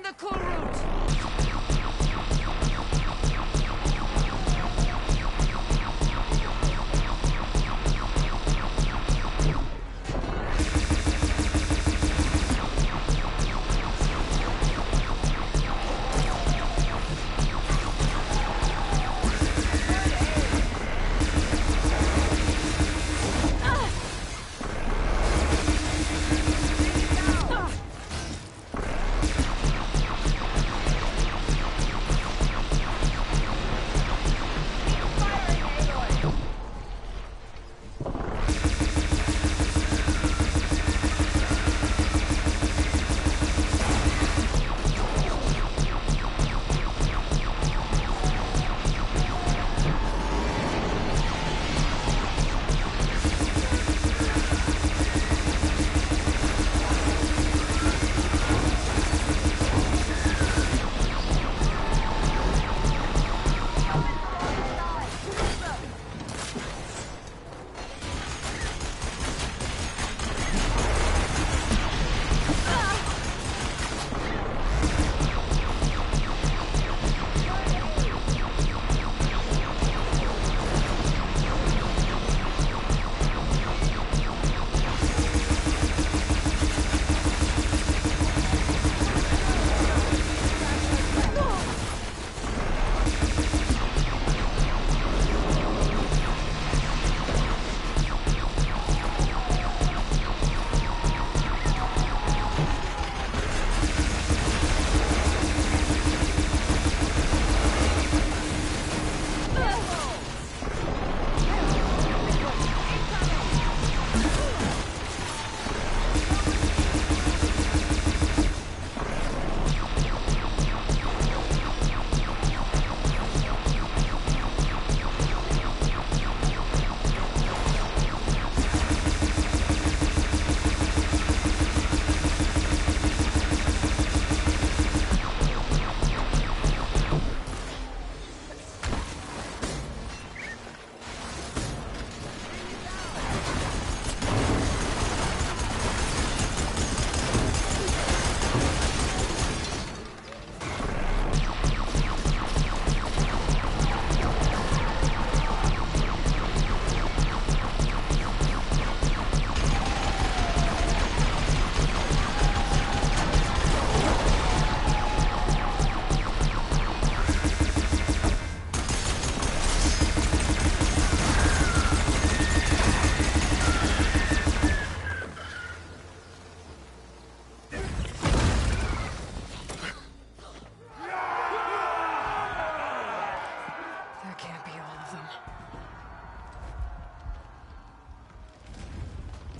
Defend the KALRUT!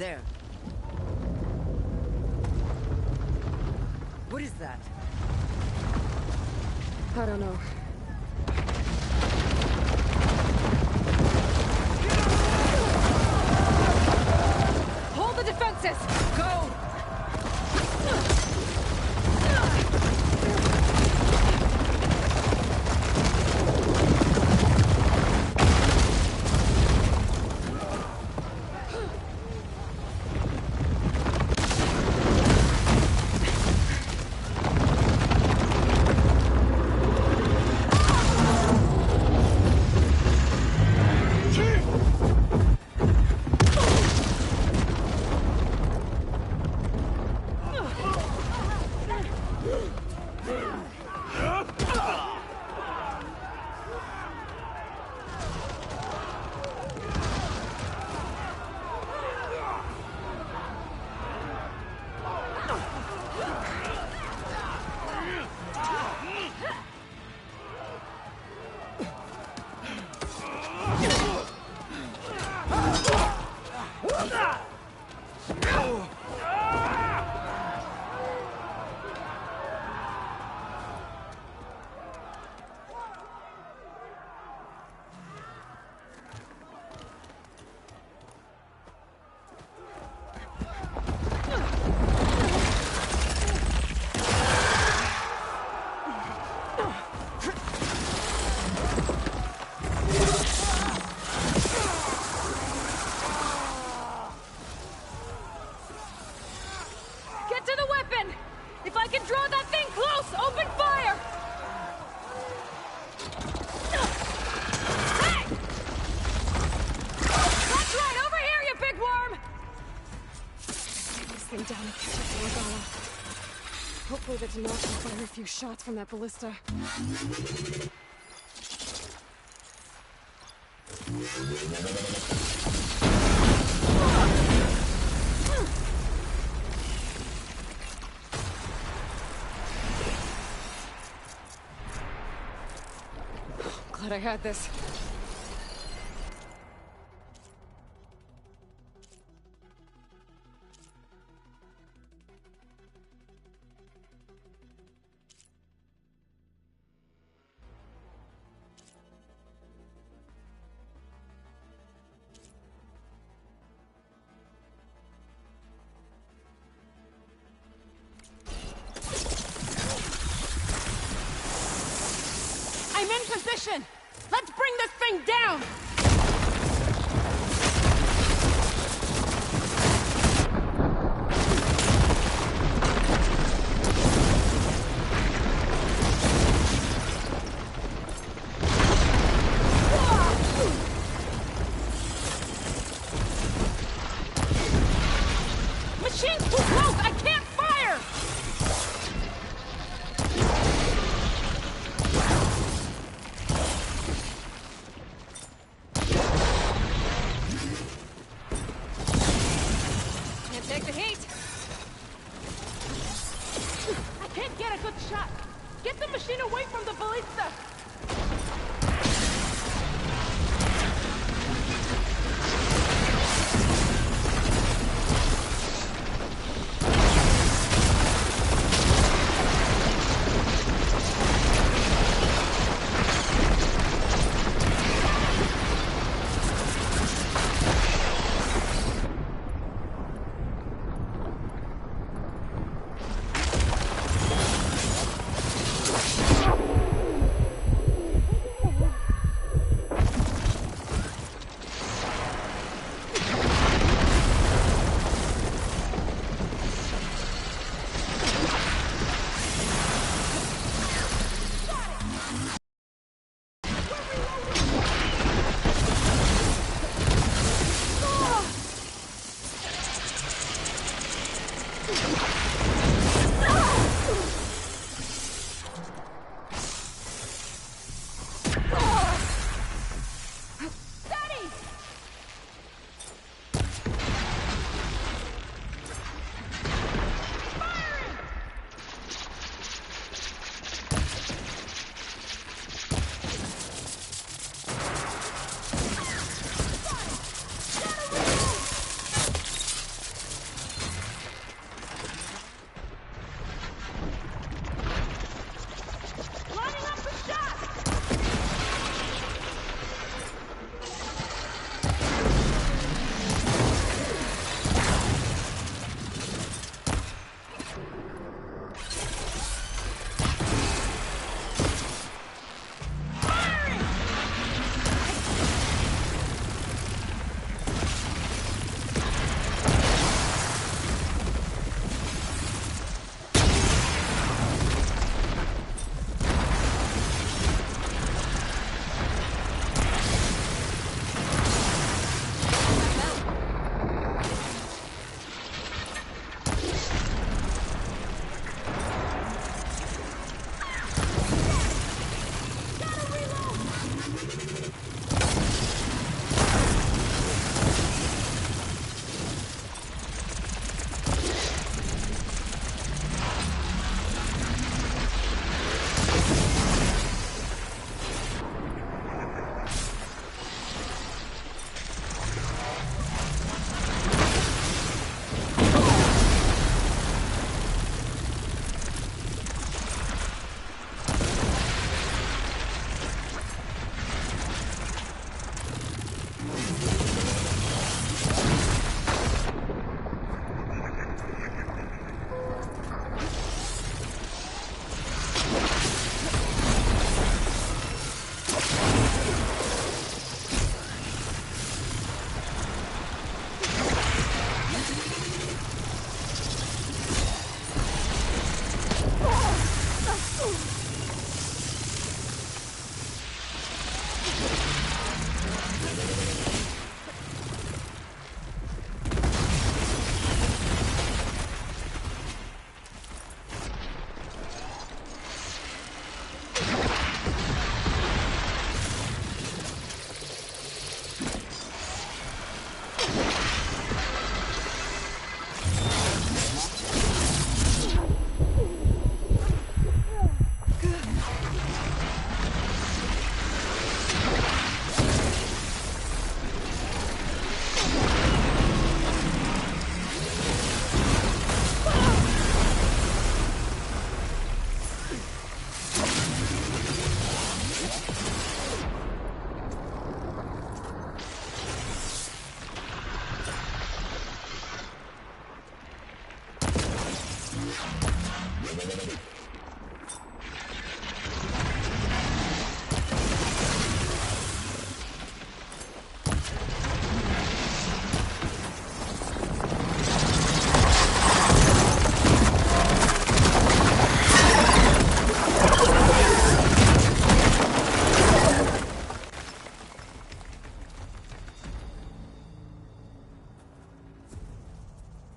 There. What is that? I don't know. Hold the defenses! Go! If I can draw that thing close, open fire! Hey! That's right, over here, you big worm! Take this thing down and catch up to Regala. Hopefully the Denard can fire a few shots from that ballista. Glad I had this. I'm in position! Let's bring this thing down! Machine's too close! I can't fire! Take the heat! I can't get a good shot! Get the machine away from the ballista!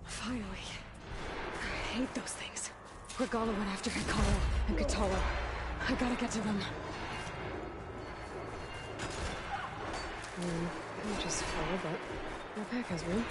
Finally. I hate those things. Regala went after Hikaru and Katolo. I gotta get to them. I'm just full, but my pack has room.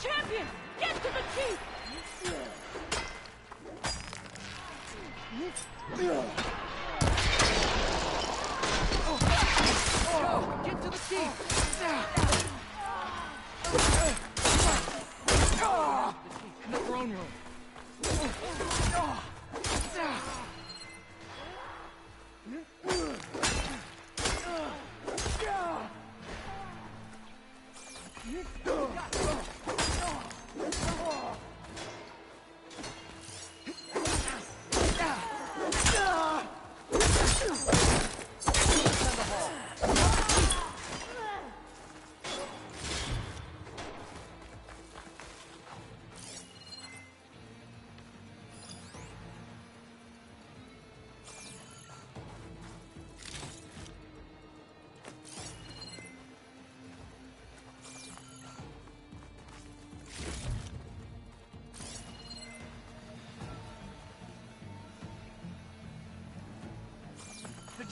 Champion! Get to the chief! Go! Get to the chief! In the throne room.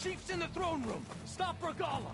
Chief's in the throne room! Stop Regala!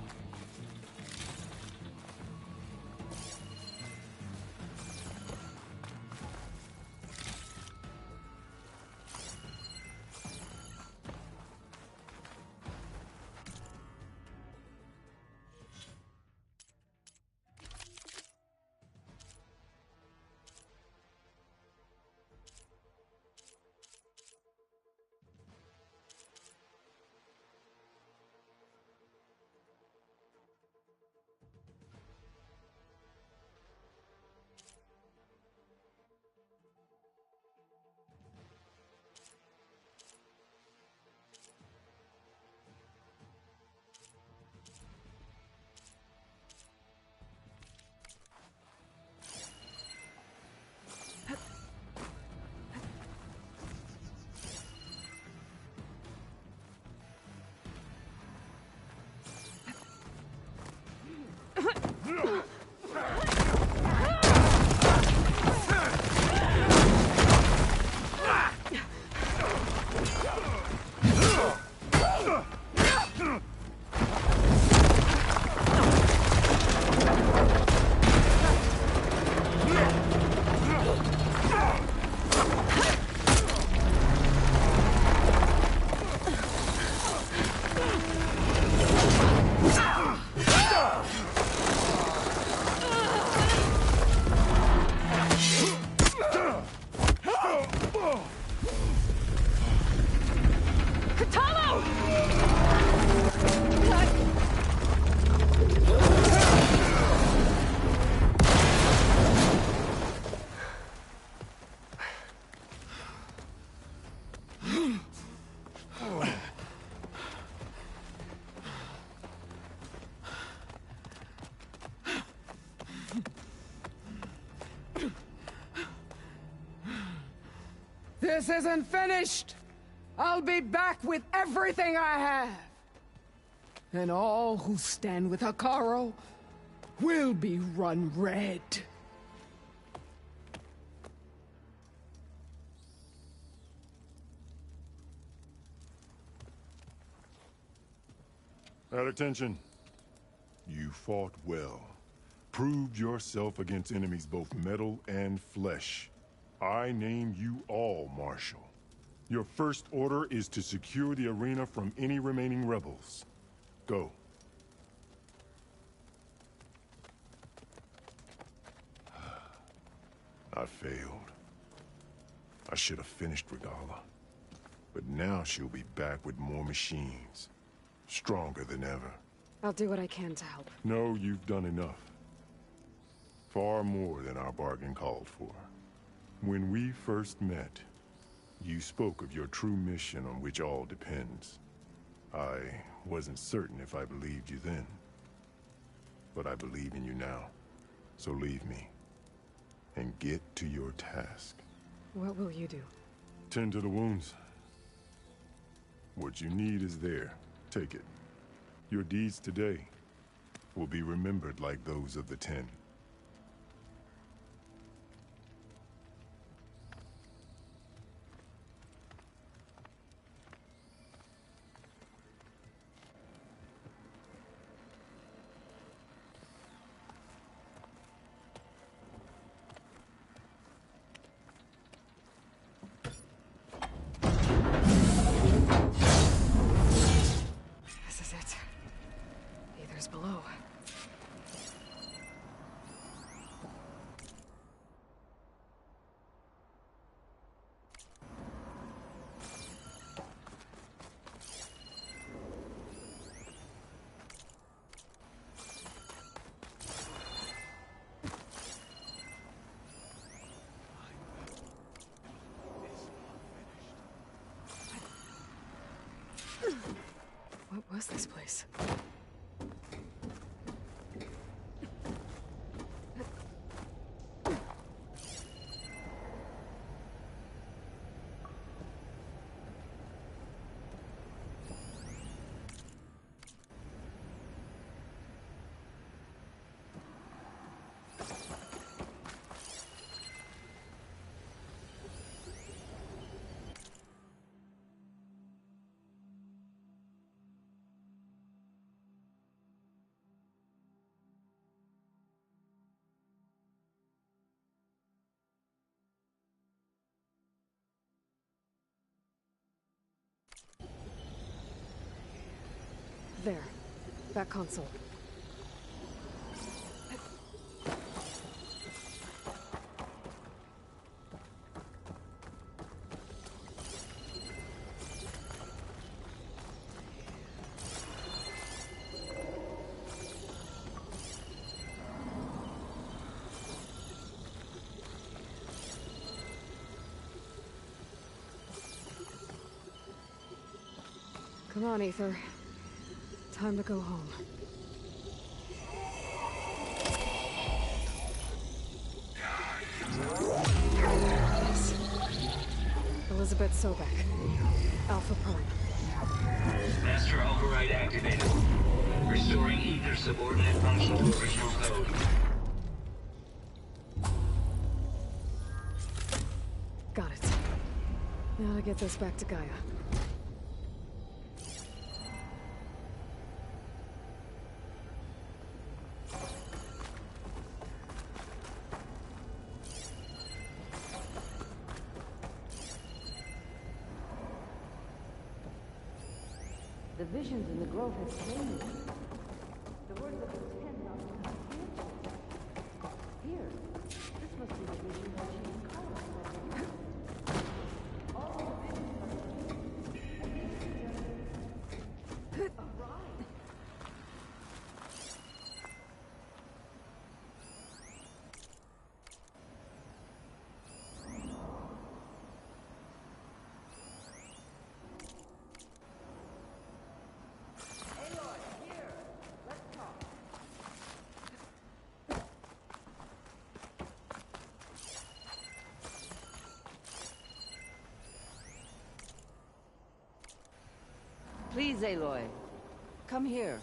This isn't finished! I'll be back with everything I have! And all who stand with Hekarro will be run red. At attention. You fought well. Proved yourself against enemies both metal and flesh. I name you all Marshal. Your first order is to secure the arena from any remaining rebels. Go. I failed. I should have finished Regala. But now she'll be back with more machines. Stronger than ever. I'll do what I can to help. No, you've done enough. Far more than our bargain called for. When we first met, you spoke of your true mission on which all depends. I wasn't certain if I believed you then. But I believe in you now. So leave me. And get to your task. What will you do? Tend to the wounds. What you need is there. Take it. Your deeds today will be remembered like those of the 10. This is it. Aether's below. What was this place? There. That console. Come on, Ether. Time to go home. Elizabeth Sobek. Alpha Prime. Master override activated. Restoring ether subordinate function to original code. Got it. Now to get this back to Gaia. The visions in the grove have changed. The words of intent not to come here. This must be the vision that she and KALRUT had. All the visions are a ride. Please, Aloy. Come here.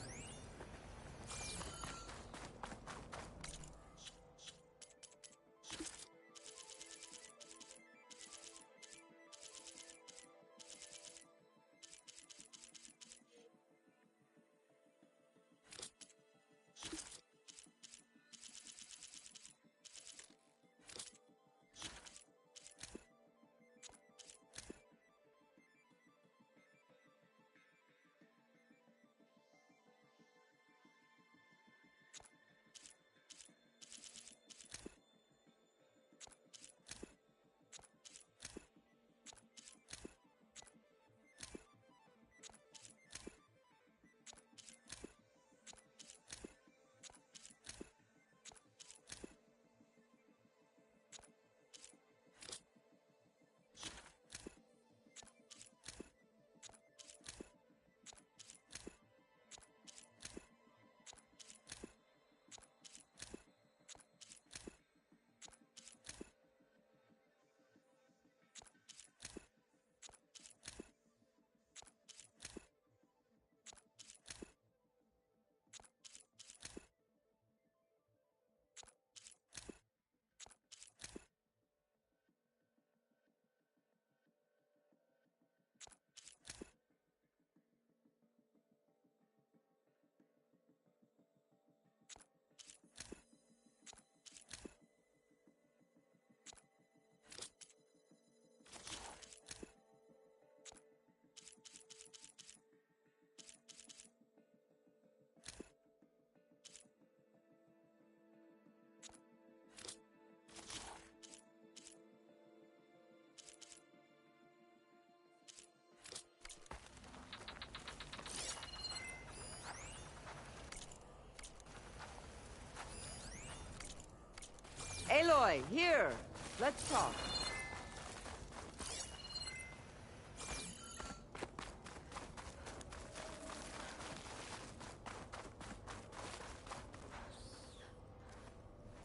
Aloy, here. Let's talk.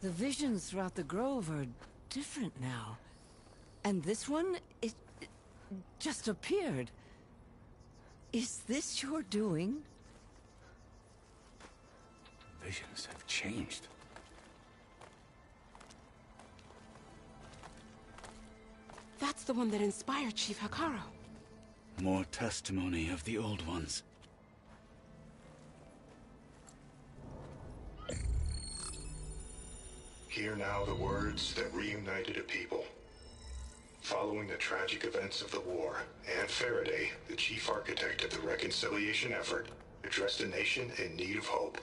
The visions throughout the grove are different now. And this one, it just appeared. Is this your doing? Visions have changed. That's the one that inspired Chief Hekarro. More testimony of the old ones. Hear now the words that reunited a people. Following the tragic events of the war, Anne Faraday, the chief architect of the reconciliation effort, addressed a nation in need of hope.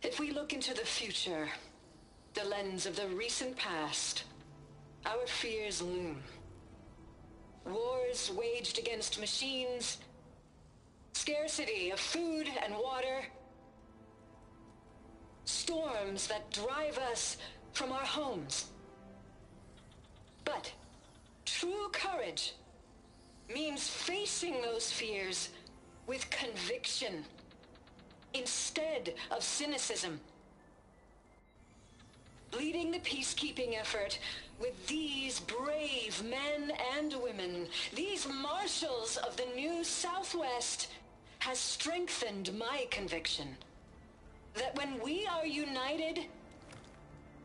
If we look into the future, the lens of the recent past, our fears loom. Wars waged against machines, scarcity of food and water, storms that drive us from our homes. But true courage means facing those fears with conviction instead of cynicism. Leading the peacekeeping effort with these brave men and women, these marshals of the new Southwest, has strengthened my conviction that when we are united,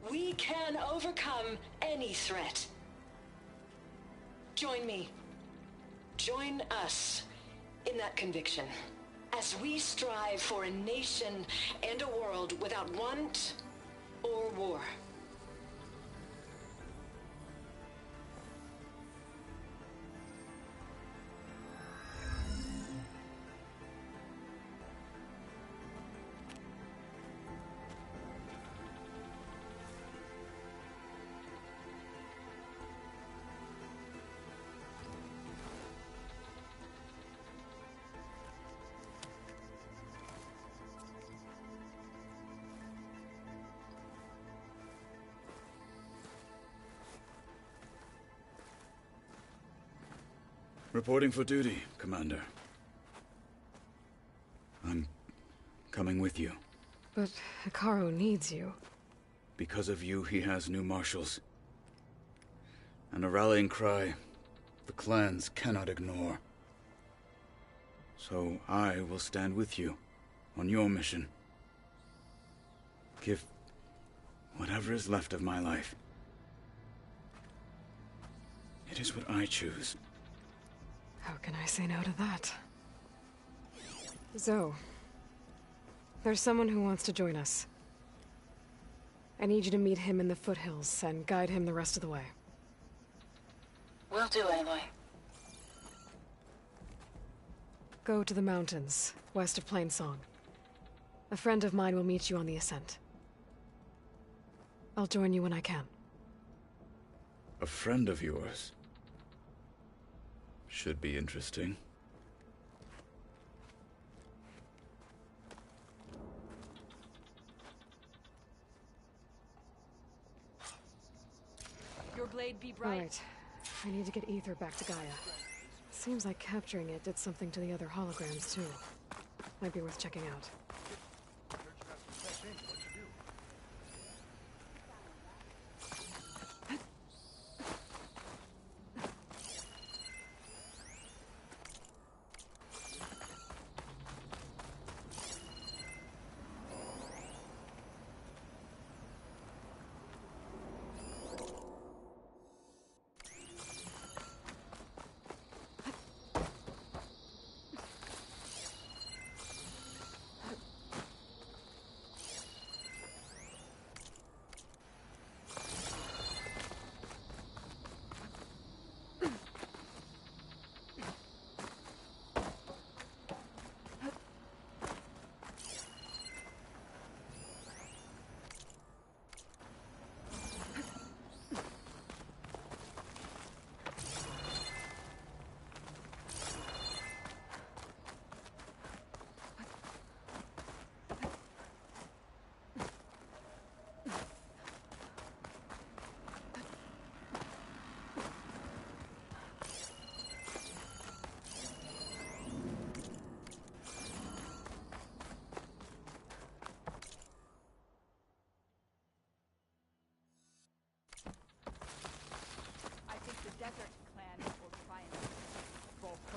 we can overcome any threat. Join me. Join us in that conviction as we strive for a nation and a world without want or war. Reporting for duty, Commander. I'm coming with you. But Hikaru needs you. Because of you, he has new marshals. And a rallying cry the clans cannot ignore. So I will stand with you on your mission. Give whatever is left of my life. It is what I choose. How can I say no to that? Zoe, there's someone who wants to join us. I need you to meet him in the foothills and guide him the rest of the way. Will do, Aloy. Go to the mountains, west of Plainsong. A friend of mine will meet you on the ascent. I'll join you when I can. A friend of yours? Should be interesting. Your blade be bright. All right. I need to get Ether back to Gaia. Seems like capturing it did something to the other holograms, too. Might be worth checking out.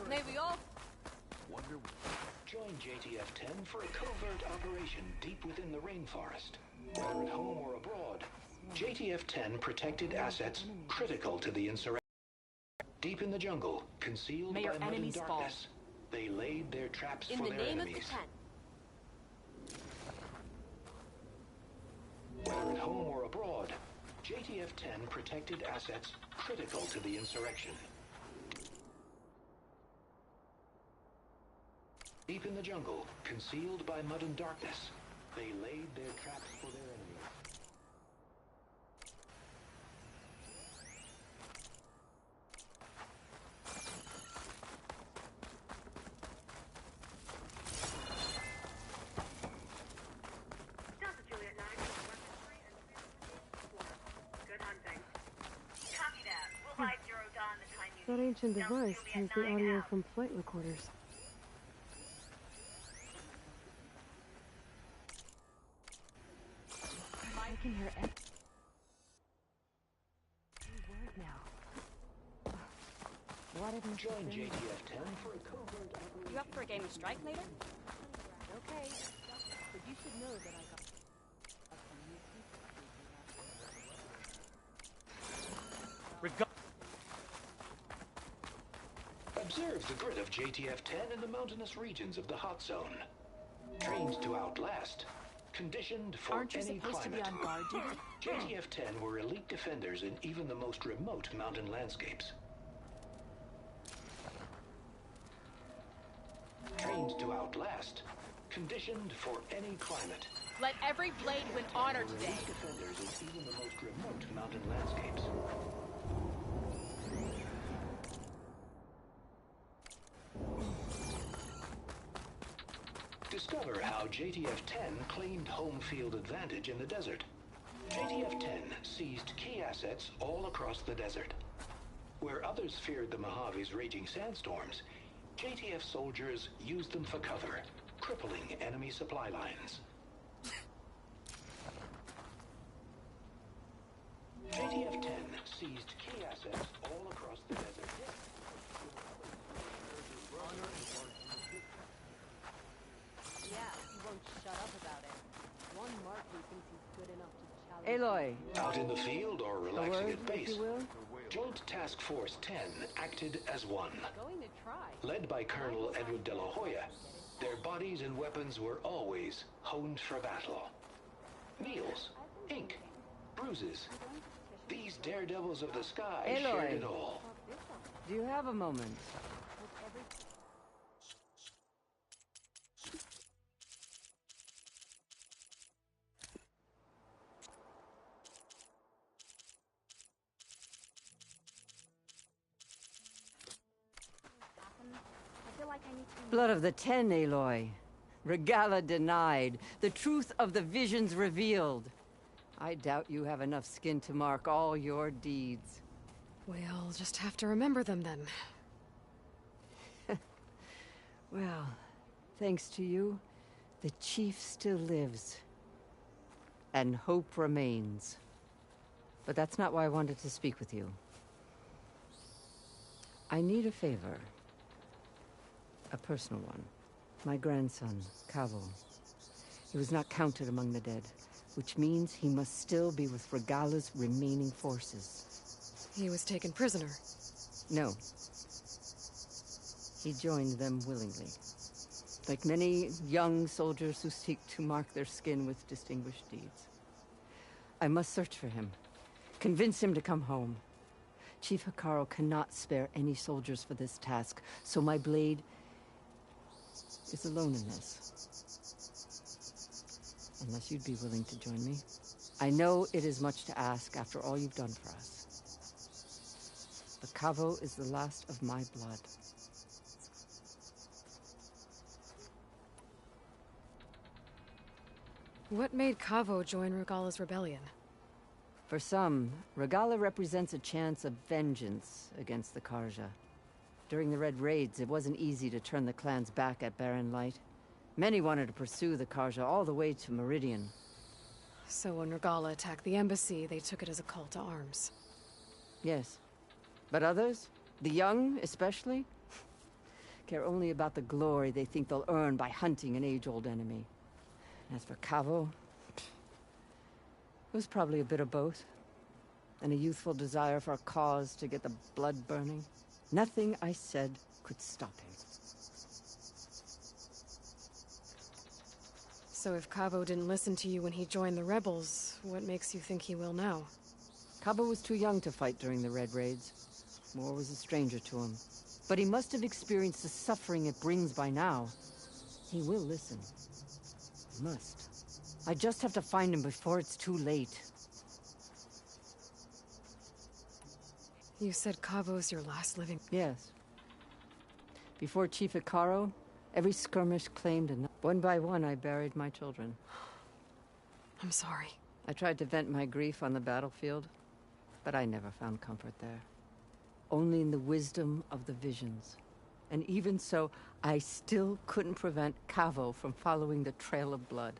May we all Wonder. Join JTF-10 for a covert operation deep within the rainforest. Whether at home or abroad, JTF-10 protected assets critical to the insurrection. Deep in the jungle, concealed May by your mud and enemies fall. darkness, they laid their traps in for the their name enemies. of the 10. Whether at home or abroad, JTF-10 protected assets critical to the insurrection. Deep in the jungle, concealed by mud and darkness, they laid their traps for their enemies. Delta Juliet 9, weaponry and good hunting. Copy that. We'll hide Zero Dawn the time you That need. ancient Delta device Juliet has the 9 audio out. from flight recorders. I can hear every word now. What have you Join JTF-10 for a covert operation. You up for a game of strike later? Okay, but you should know that I got Observe the grit of JTF-10 in the mountainous regions of the hot zone. Trained to outlast, conditioned for Aren't you any supposed climate. to be on guard duty? JTF-10 were elite defenders in even the most remote mountain landscapes. Trained to outlast, conditioned for any climate. Let every blade win honor today. Elite defenders in even the most remote mountain landscapes. Discover how JTF-10 claimed home field advantage in the desert. JTF-10 seized key assets all across the desert. Where others feared the Mojave's raging sandstorms, JTF soldiers used them for cover, crippling enemy supply lines. JTF-10 seized key assets all across the desert. Yeah, he won't shut up about it. One mark who thinks he's good enough to challenge... Aloy. Out in the field or relaxing at base, if you will. Joint Task Force 10 acted as one. Going to try. Led by Colonel Edward de la Hoya, their bodies and weapons were always honed for battle. Meals, ink, bruises. These daredevils of the sky shared it all. Do you have a moment? I feel like I need to... Blood of the Ten, Aloy. Regala denied. The truth of the visions revealed. I doubt you have enough skin to mark all your deeds. We'll just have to remember them then. Well, thanks to you, the Chief still lives. And hope remains. But that's not why I wanted to speak with you. I need a favor. A personal one. My grandson, Cavo. He was not counted among the dead, which means he must still be with Regala's remaining forces. He was taken prisoner. No. He joined them willingly. Like many young soldiers who seek to mark their skin with distinguished deeds. I must search for him. Convince him to come home. Chief Hikaru cannot spare any soldiers for this task, so my blade is alone in this. Unless you'd be willing to join me. I know it is much to ask after all you've done for us. But Cavo is the last of my blood. What made Cavo join Regala's rebellion? For some, Regala represents a chance of vengeance against the Karja. During the Red Raids, it wasn't easy to turn the clans back at Barren Light. Many wanted to pursue the Karja all the way to Meridian. So when Regala attacked the embassy, they took it as a call to arms. Yes. But others, the young especially, care only about the glory they think they'll earn by hunting an age-old enemy. As for Cavo, it was probably a bit of both. And a youthful desire for a cause to get the blood burning. Nothing I said could stop him. So if Cavo didn't listen to you when he joined the rebels, what makes you think he will now? Cabo was too young to fight during the Red Raids. War was a stranger to him. But he must have experienced the suffering it brings by now. He will listen. He must. I just have to find him before it's too late. You said Cavo's your last living... Yes. Before Chief Hikaro, every skirmish claimed enough. One by one, I buried my children. I'm sorry. I tried to vent my grief on the battlefield, but I never found comfort there. Only in the wisdom of the visions. And even so, I still couldn't prevent Cavo from following the trail of blood.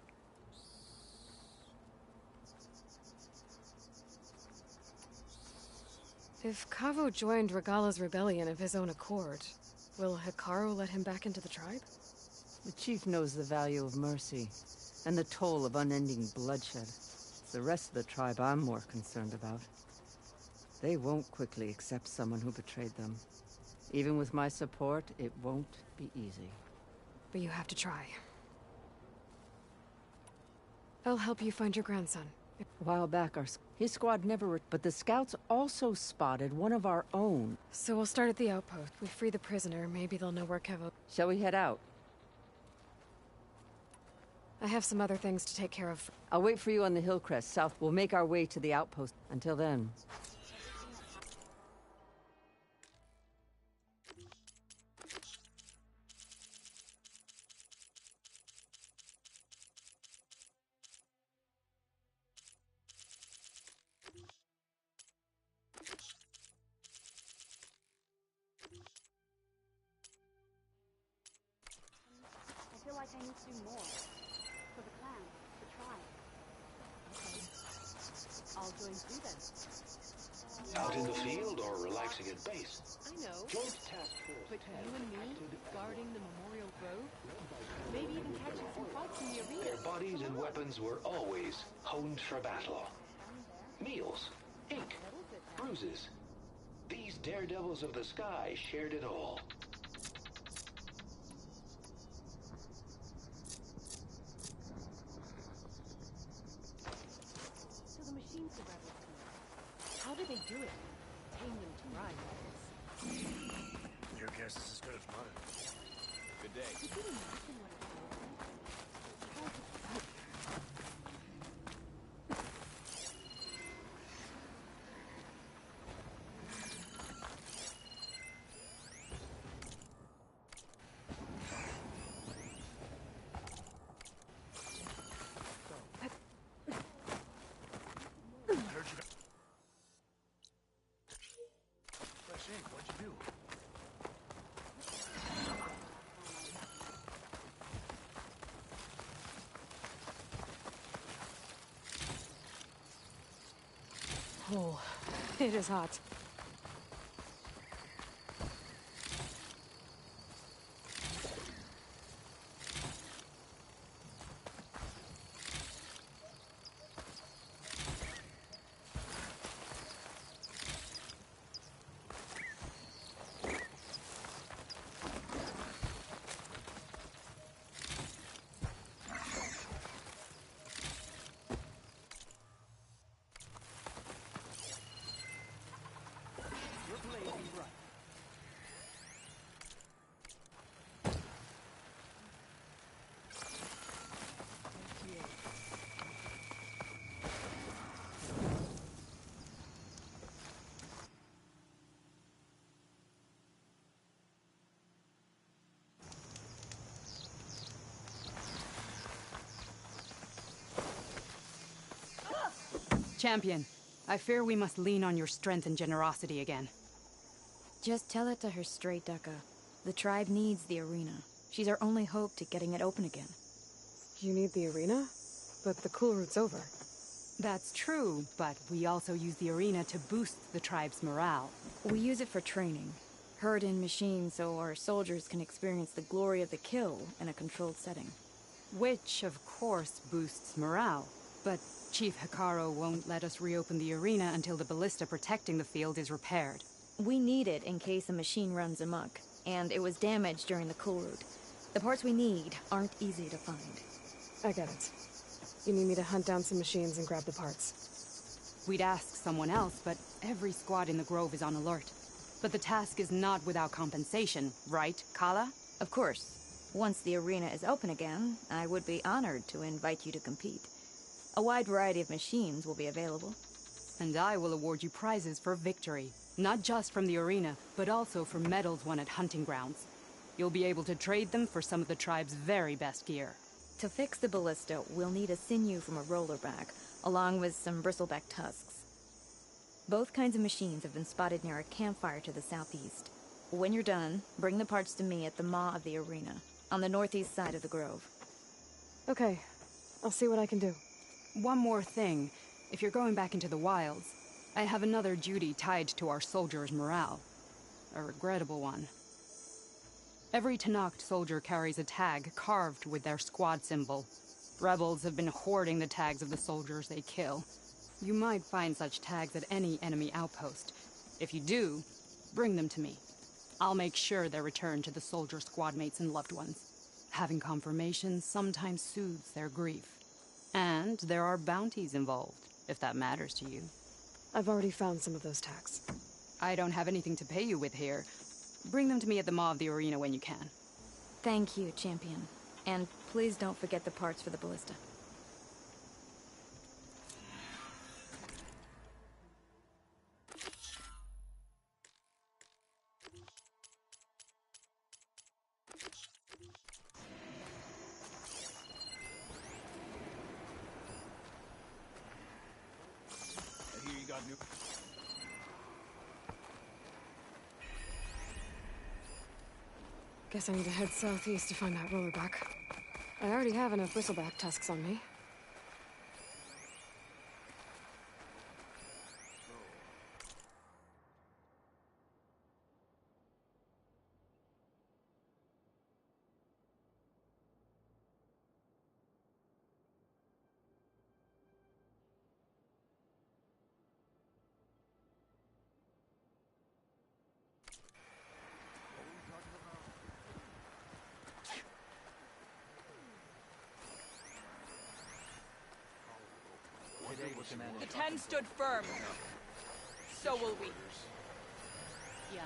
If Cavo joined Regala's rebellion of his own accord, will Hikaru let him back into the tribe? The chief knows the value of mercy, and the toll of unending bloodshed. It's the rest of the tribe I'm more concerned about. They won't quickly accept someone who betrayed them. Even with my support, it won't be easy. But you have to try. I'll help you find your grandson. A while back, his squad never... But the scouts also spotted one of our own. So we'll start at the outpost. We free the prisoner, maybe they'll know where Cavo... Shall we head out? I have some other things to take care of. I'll wait for you on the hill crest south. We'll make our way to the outpost. Until then... I feel like I need to do more. For the clan, the tribe. Okay. I'll join through then. Out in the field or relaxing at base? I know. Joint Task Force But 10 you and me, acted guarding the Memorial Grove? Maybe even catching some fights in the arena. Their bodies and weapons were always honed for battle. Meals, ink, bruises. These daredevils of the sky shared it all. So the machines the rebels do. How do they do it? Tame them to ride, that is. Your guess is as good as mine. Good day. Could you imagine what it feels like? Try to... I heard you got... Fresh ink, what'd you do? Oh, it is hot. You're blazing bright. Champion, I fear we must lean on your strength and generosity again. Just tell it to her straight, Ducka. The tribe needs the arena. She's our only hope to getting it open again. You need the arena? But the KALRUT's over. That's true, but we also use the arena to boost the tribe's morale. We use it for training. Herd in machines so our soldiers can experience the glory of the kill in a controlled setting. Which, of course, boosts morale. But Chief Hikaro won't let us reopen the arena until the ballista protecting the field is repaired. We need it in case a machine runs amok, and it was damaged during the KALRUT. The parts we need aren't easy to find. I get it. You need me to hunt down some machines and grab the parts. We'd ask someone else, but every squad in the Grove is on alert. But the task is not without compensation, right, Kala? Of course. Once the arena is open again, I would be honored to invite you to compete. A wide variety of machines will be available. And I will award you prizes for victory, not just from the arena, but also for medals won at hunting grounds. You'll be able to trade them for some of the tribe's very best gear. To fix the ballista, we'll need a sinew from a rollerback, along with some bristleback tusks. Both kinds of machines have been spotted near a campfire to the southeast. When you're done, bring the parts to me at the maw of the arena, on the northeast side of the grove. Okay, I'll see what I can do. One more thing. If you're going back into the wilds, I have another duty tied to our soldiers' morale. A regrettable one. Every Tenakth soldier carries a tag carved with their squad symbol. Rebels have been hoarding the tags of the soldiers they kill. You might find such tags at any enemy outpost. If you do, bring them to me. I'll make sure they're returned to the soldier squad mates and loved ones. Having confirmation sometimes soothes their grief. And there are bounties involved, if that matters to you. I've already found some of those tags. I don't have anything to pay you with here. Bring them to me at the maw of the arena when you can. Thank you, champion. And please don't forget the parts for the ballista. Guess I need to head southeast to find that rollerback. I already have enough bristleback tusks on me. The 10 stood firm. So will we. Yeah.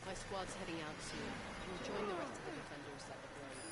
My squad's heading out soon. We'll join the rest of the defenders at the grove.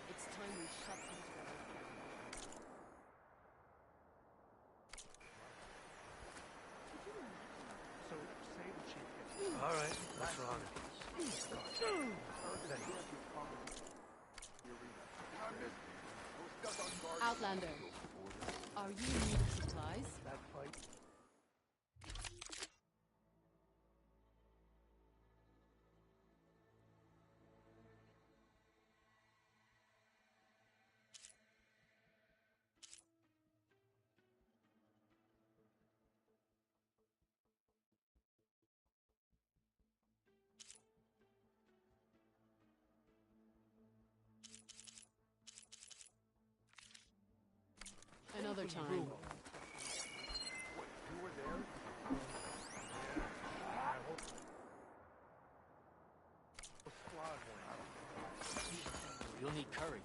It's time we shut these rebels down. So, say the chief gets... All right, what's wrong? Outlander, are you in need of supplies? That fight... your time. What, you were there? Yeah, I hope. Squad went. You'll need courage.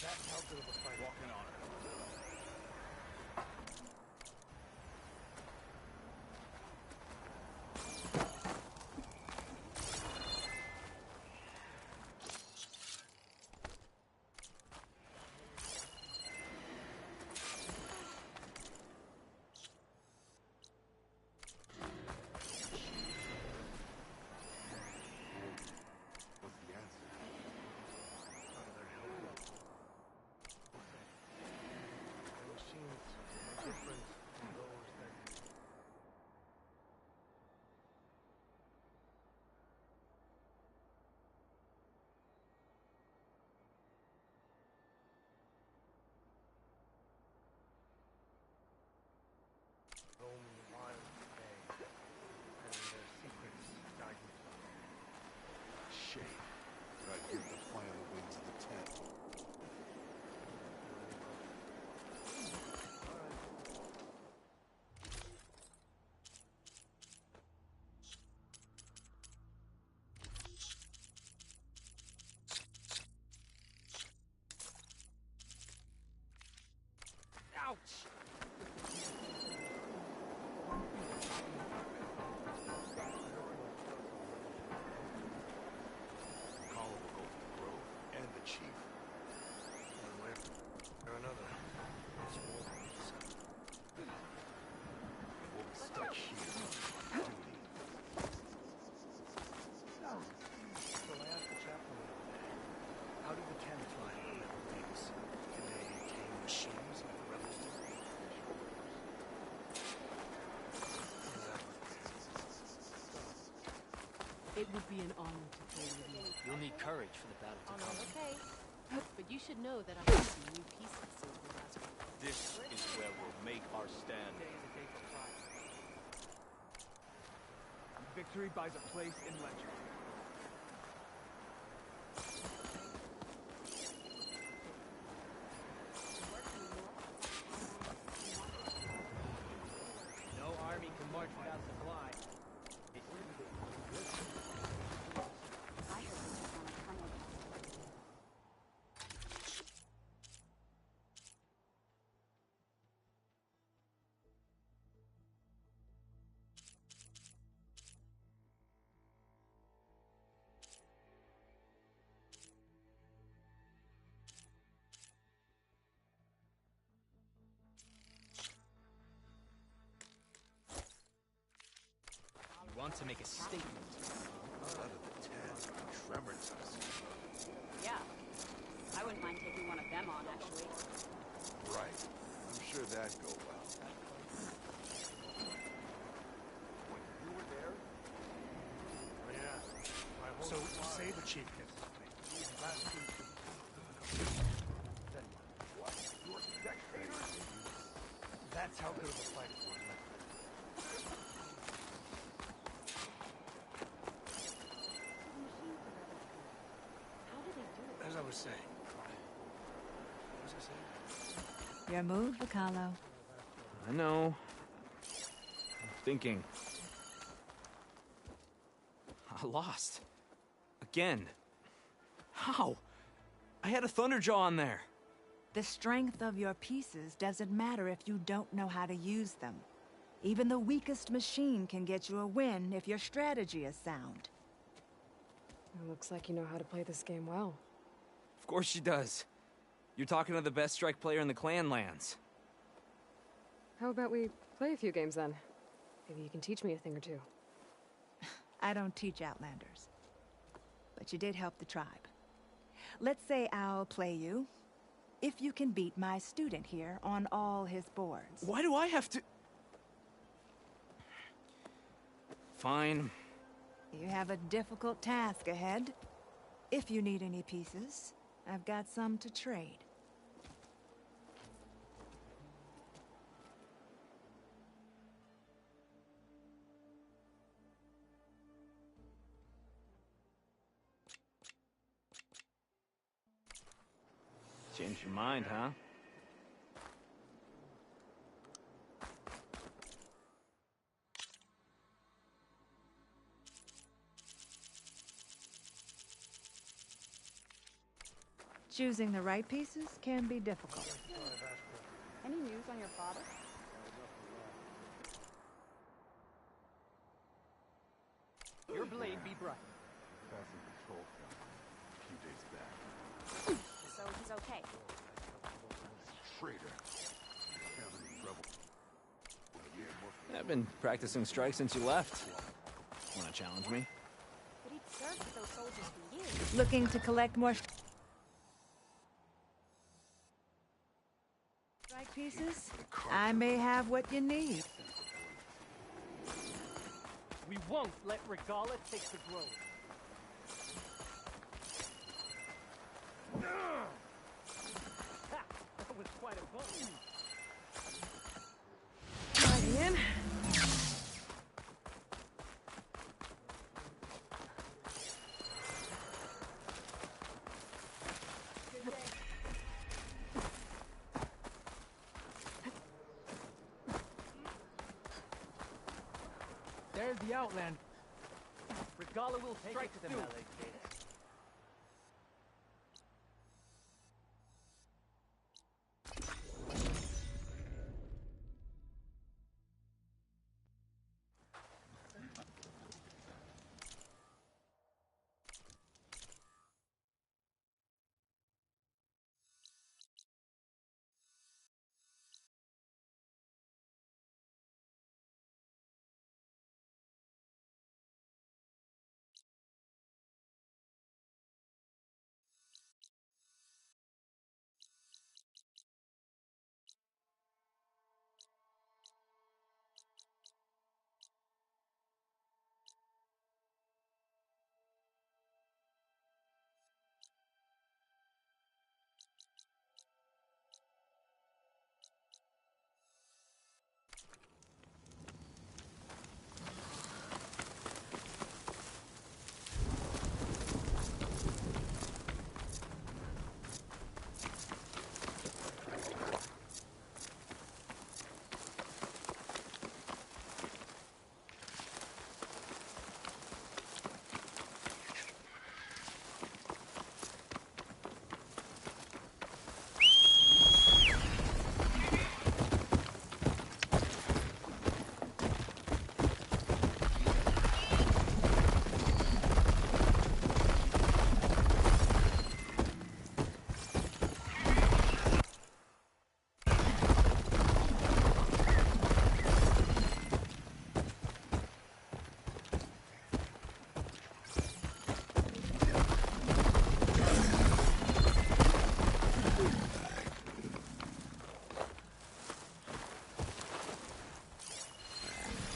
That's how good of a fight. Walking on it. What's the answer? The machines are different from those that... roam the wild today, and their secrets guide me. Shame. But I'd give the final wings of the tent. Ouch! Call will go for the grove and the chief. One way or another, it's war. We'll be stuck here on duty. So I asked the chaplain the other day, how did the Ten fly on their wings? Did they tame machines like the rebels did? It would be an honor to play with you. You'll need courage for the battle to come. Okay. But you should know that I have some new pieces since we last week. This is where we'll make our stand. Today is a day for pride. Victory buys a place in legend. No army can march without supply. I heard this was on a tunnel. You want to make a statement. Out of the tent, tremors us. Yeah. I wouldn't mind taking one of them on, actually. Right. I'm sure that'd go well. Wait, you were there? Oh, yeah. My whole so, say the chief gets me. Last week, That's how good of a fight it was. As I was saying. What was I saying? Your move, Vocalo. I know. I'm thinking. I lost. Again. How? I had a Thunderjaw on there. The strength of your pieces doesn't matter if you don't know how to use them. Even the weakest machine can get you a win if your strategy is sound. It looks like you know how to play this game well. Of course she does. You're talking to the best strike player in the clan lands. How about we play a few games then? Maybe you can teach me a thing or two. I don't teach Outlanders. But you did help the tribe. Let's say I'll play you, if you can beat my student here on all his boards. Why do I have to... Fine. You have a difficult task ahead. If you need any pieces, I've got some to trade. Changed your mind, huh? Choosing the right pieces can be difficult. Any news on your father? Your blade be bright. Passing patrol a few days back. So he's okay. Traitor. I've been practicing strikes since you left. Want to challenge me? But he'd served with those soldiers for years. Looking to collect more strike pieces? I may have what you need. We won't let Regala take the grove. That was quite a bump. Right in. There's the outland. Regala will strike to the melee.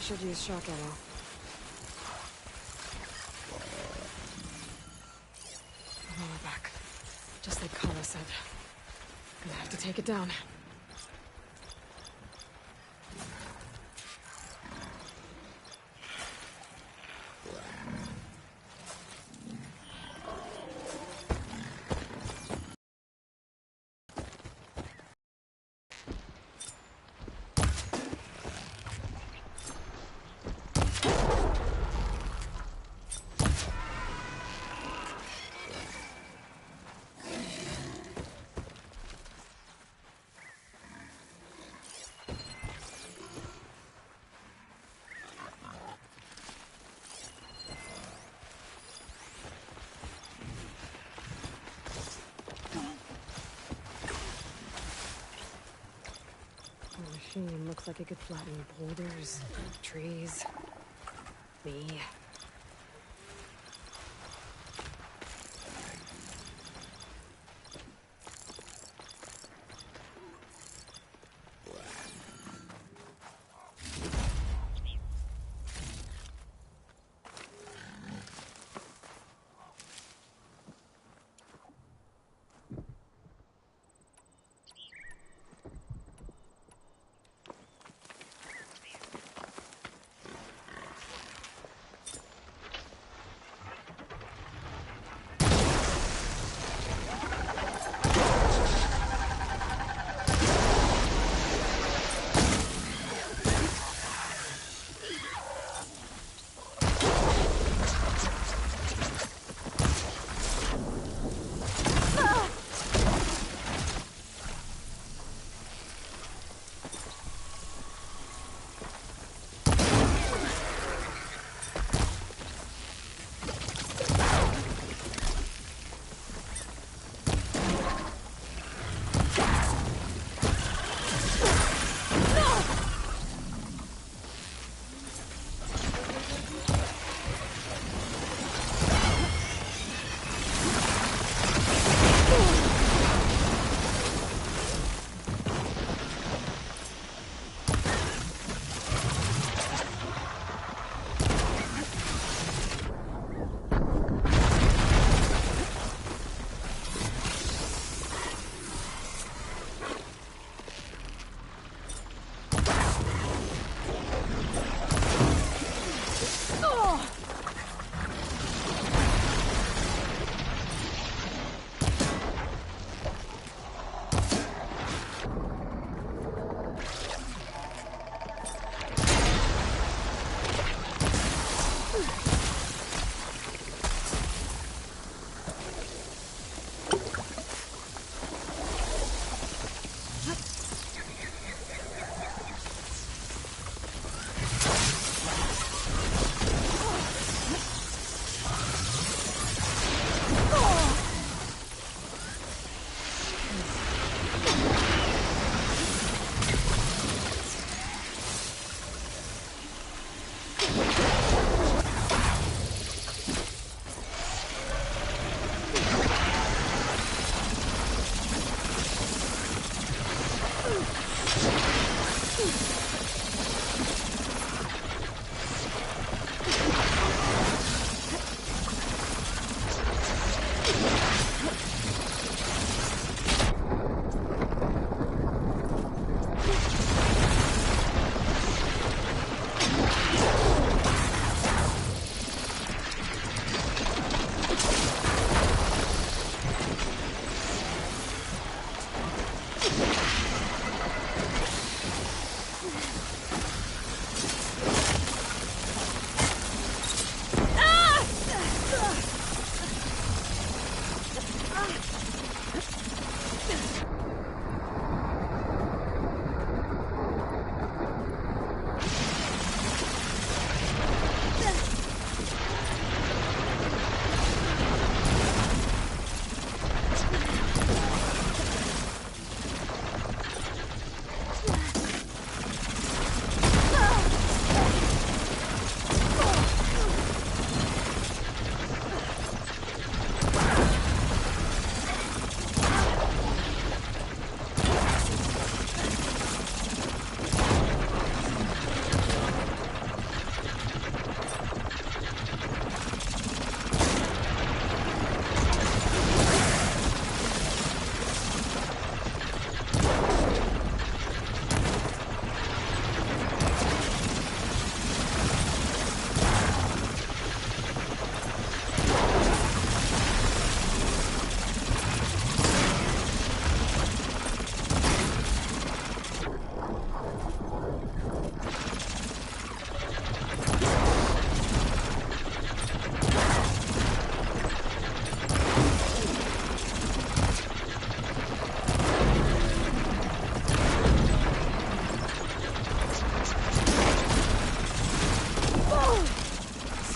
Should use shock ammo. I'm on my back. Just like Kara said. Gonna have to take it down. machine looks like it could flatten boulders, trees, me.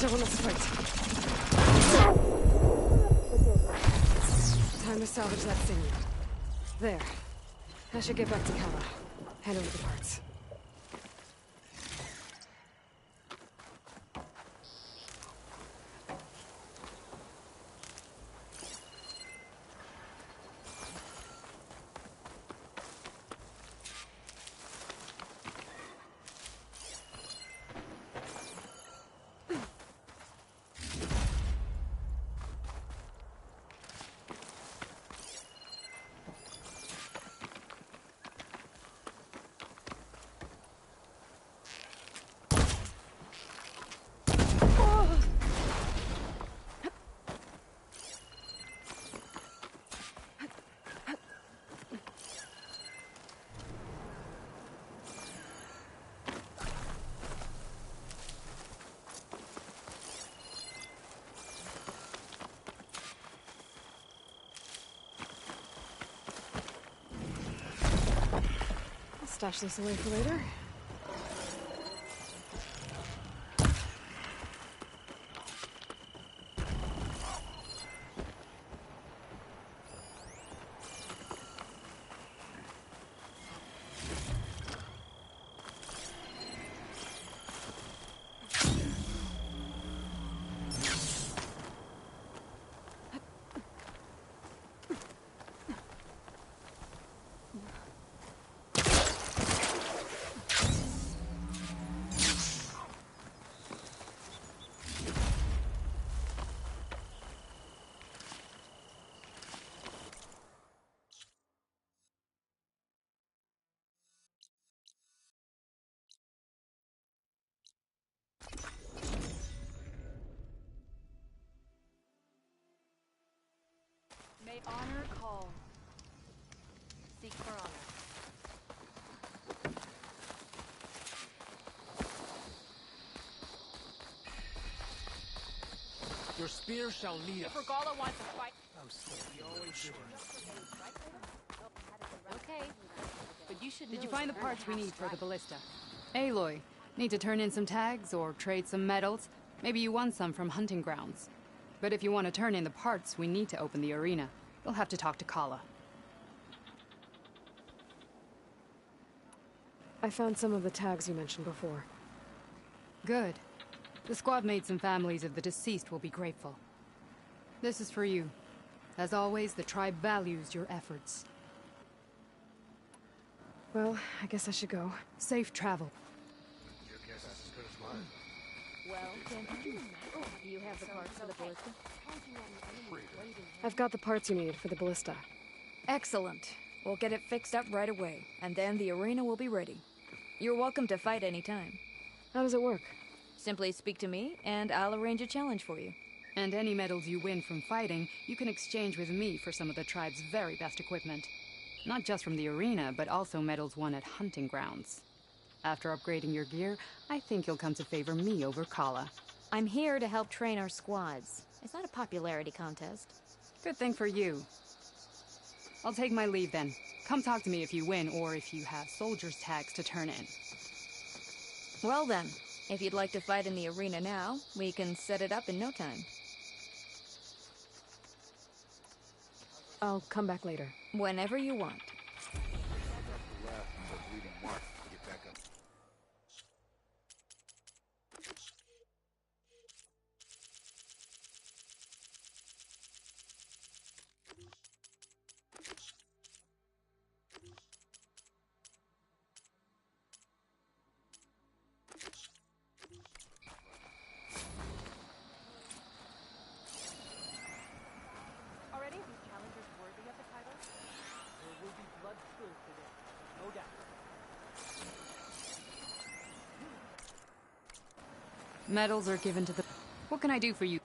Still in the sprint. Time to salvage that sinew. There. I should get back to KALRUT. Hand over the parts. stash this away for later. May honor call. Seek for honor. Your spear shall lead us. If Regala wants to fight... I'm still always sure. Okay. But you should Did you know find the that parts we we're need for the half ballista? Aloy, need to turn in some tags or trade some medals? Maybe you won some from hunting grounds. But if you want to turn in the parts, we need to open the arena. We'll have to talk to Kala. I found some of the tags you mentioned before. Good. The squad mates and families of the deceased will be grateful. This is for you. As always, the tribe values your efforts. Well, I guess I should go. Safe travel. Your guess is as good as mine. Well, do you have the parts for the ballista? I've got the parts you need for the ballista. Excellent. We'll get it fixed up right away, and then the arena will be ready. You're welcome to fight anytime. How does it work? Simply speak to me, and I'll arrange a challenge for you. And any medals you win from fighting, you can exchange with me for some of the tribe's very best equipment. Not just from the arena, but also medals won at hunting grounds. After upgrading your gear, I think you'll come to favor me over Kala. I'm here to help train our squads. It's not a popularity contest. Good thing for you. I'll take my leave then. Come talk to me if you win, or if you have soldiers' tags to turn in. Well then, if you'd like to fight in the arena now, we can set it up in no time. I'll come back later. Whenever you want. Are any of these challengers worthy of the title? There will be blood spilled today, no doubt. Medals are given to the... What can I do for you?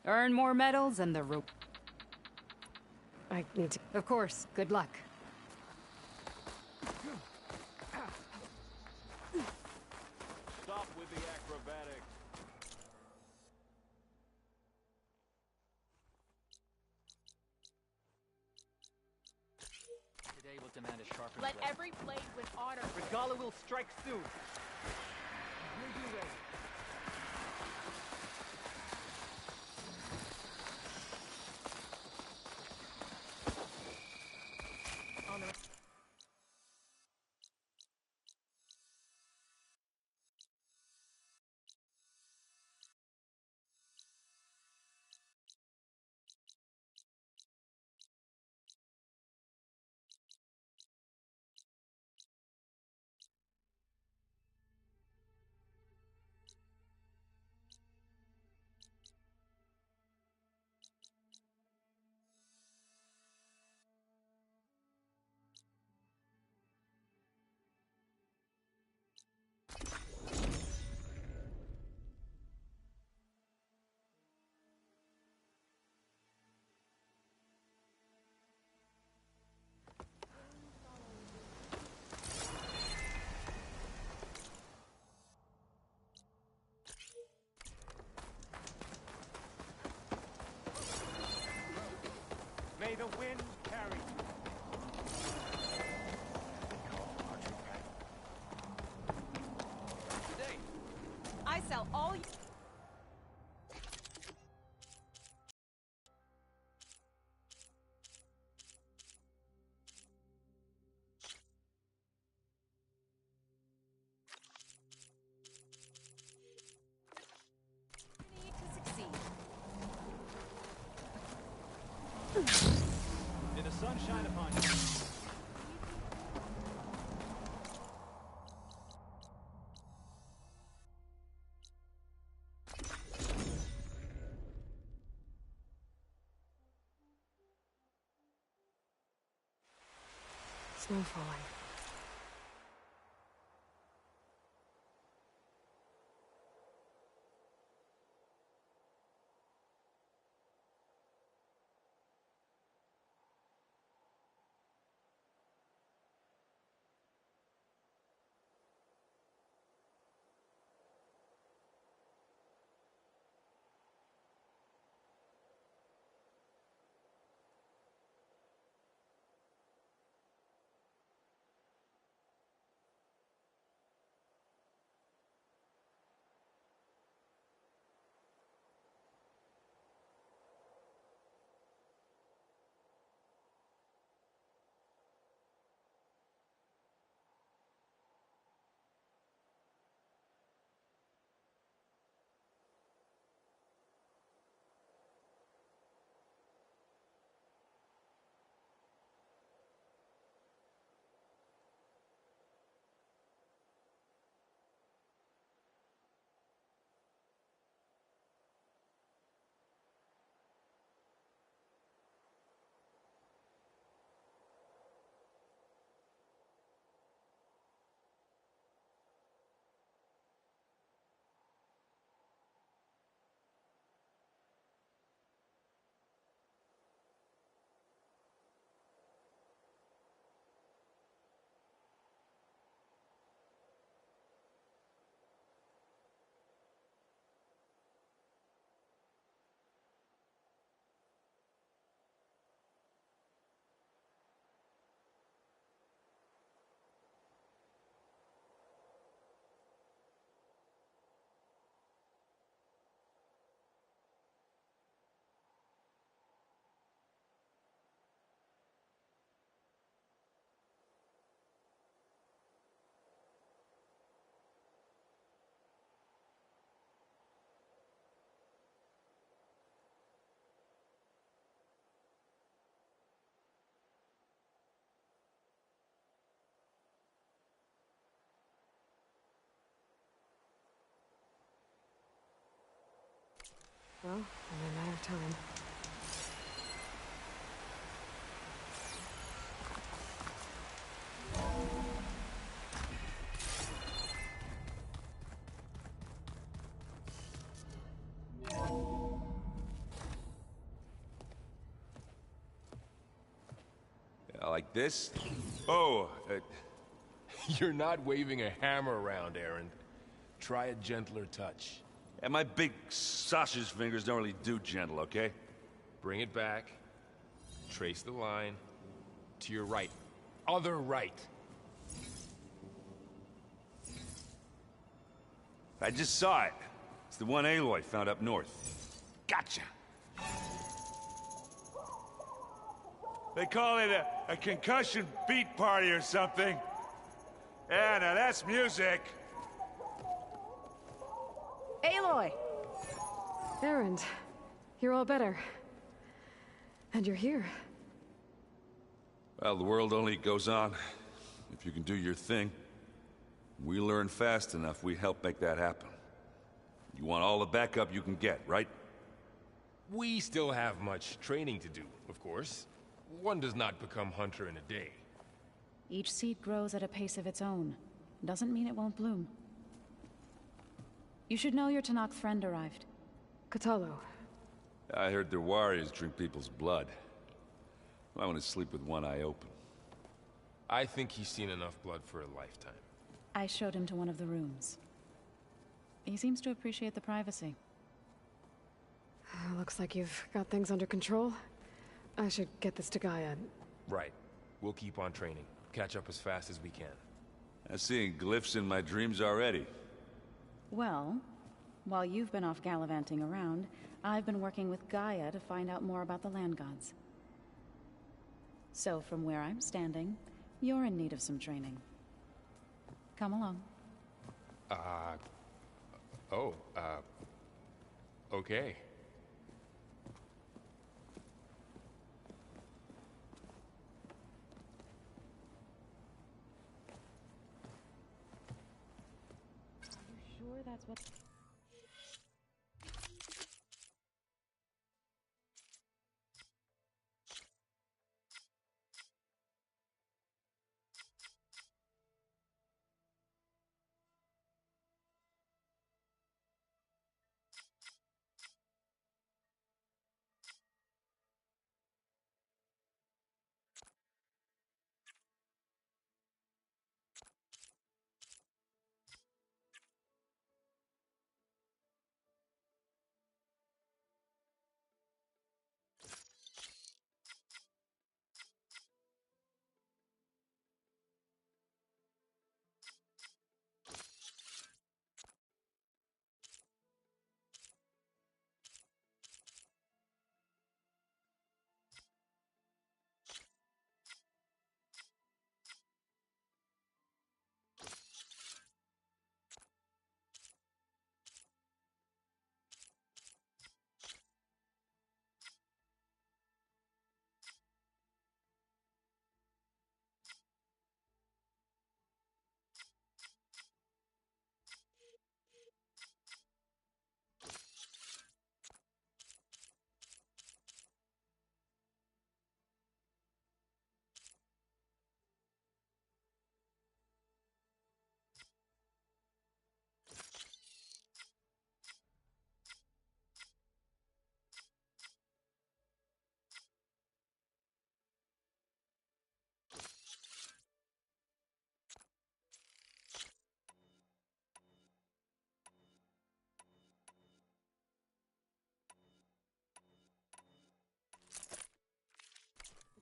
Earn more medals and the rope. I need to... Of course. Good luck. Stop with the acrobatics. Today will demand a sharpened Let blade. every blade with honor. Regala will strike soon. Will be ready. Honor. shine upon you. Snow falling. Well, only a matter of time. Like this? Oh, You're not waving a hammer around, Aaron. Try a gentler touch. and my big sausage fingers don't really do gentle, okay? Bring it back. Trace the line. To your right. Other right. I just saw it. It's the one Aloy found up north. Gotcha! They call it a concussion beat party or something. Yeah, now that's music. Aloy! Erend, you're all better. And you're here. Well, the world only goes on if you can do your thing. We learn fast enough, we help make that happen. You want all the backup you can get, right? We still have much training to do, of course. One does not become hunter in a day. Each seed grows at a pace of its own. Doesn't mean it won't bloom. You should know your Tanakh friend arrived. Katalo. I heard their warriors drink people's blood. I want to sleep with one eye open. I think he's seen enough blood for a lifetime. I showed him to one of the rooms. He seems to appreciate the privacy. Looks like you've got things under control. I should get this to Gaia. Right. We'll keep on training. Catch up as fast as we can. I'm seeing glyphs in my dreams already. Well, while you've been off gallivanting around, I've been working with Gaia to find out more about the land gods. So from where I'm standing, you're in need of some training. Come along. Okay. That's what...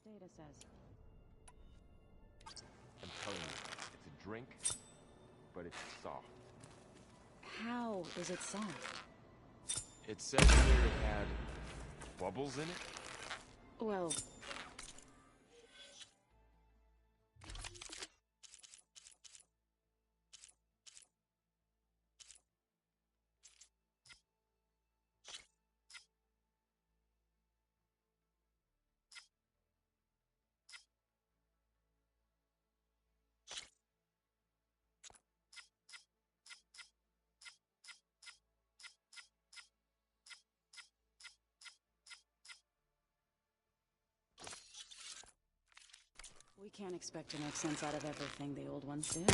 The data says. I'm telling you, it's a drink, but it's soft. How is it soft? It said here it had bubbles in it? Well... We can't expect to make sense out of everything the old ones did.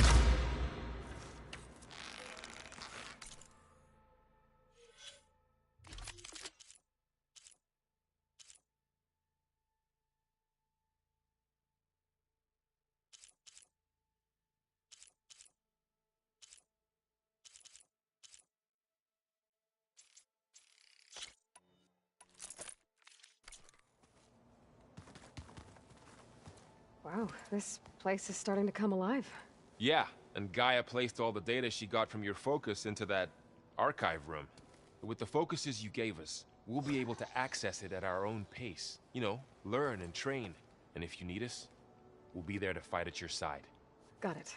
Wow, this place is starting to come alive. Yeah, and Gaia placed all the data she got from your focus into that archive room. With the focuses you gave us, we'll be able to access it at our own pace. You know, learn and train. And if you need us, we'll be there to fight at your side. Got it.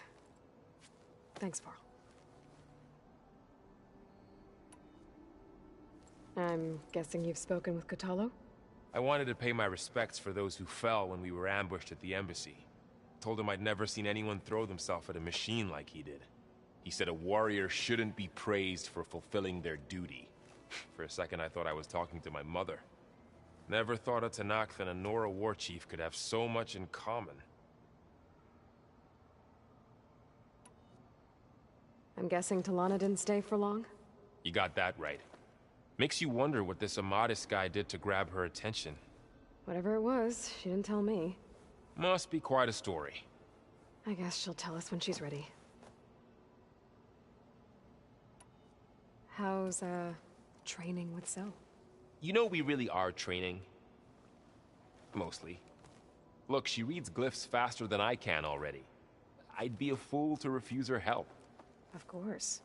Thanks, Varl. I'm guessing you've spoken with Kotallo? I wanted to pay my respects for those who fell when we were ambushed at the embassy. Told him I'd never seen anyone throw themselves at a machine like he did. He said a warrior shouldn't be praised for fulfilling their duty. For a second I thought I was talking to my mother. Never thought a Tanakh and a Nora war chief could have so much in common. I'm guessing Talana didn't stay for long? You got that right. Makes you wonder what this Amadis guy did to grab her attention. Whatever it was, she didn't tell me. Must be quite a story. I guess she'll tell us when she's ready. How's, training with Zoe? You know we really are training. Mostly. Look, she reads glyphs faster than I can already. I'd be a fool to refuse her help. Of course.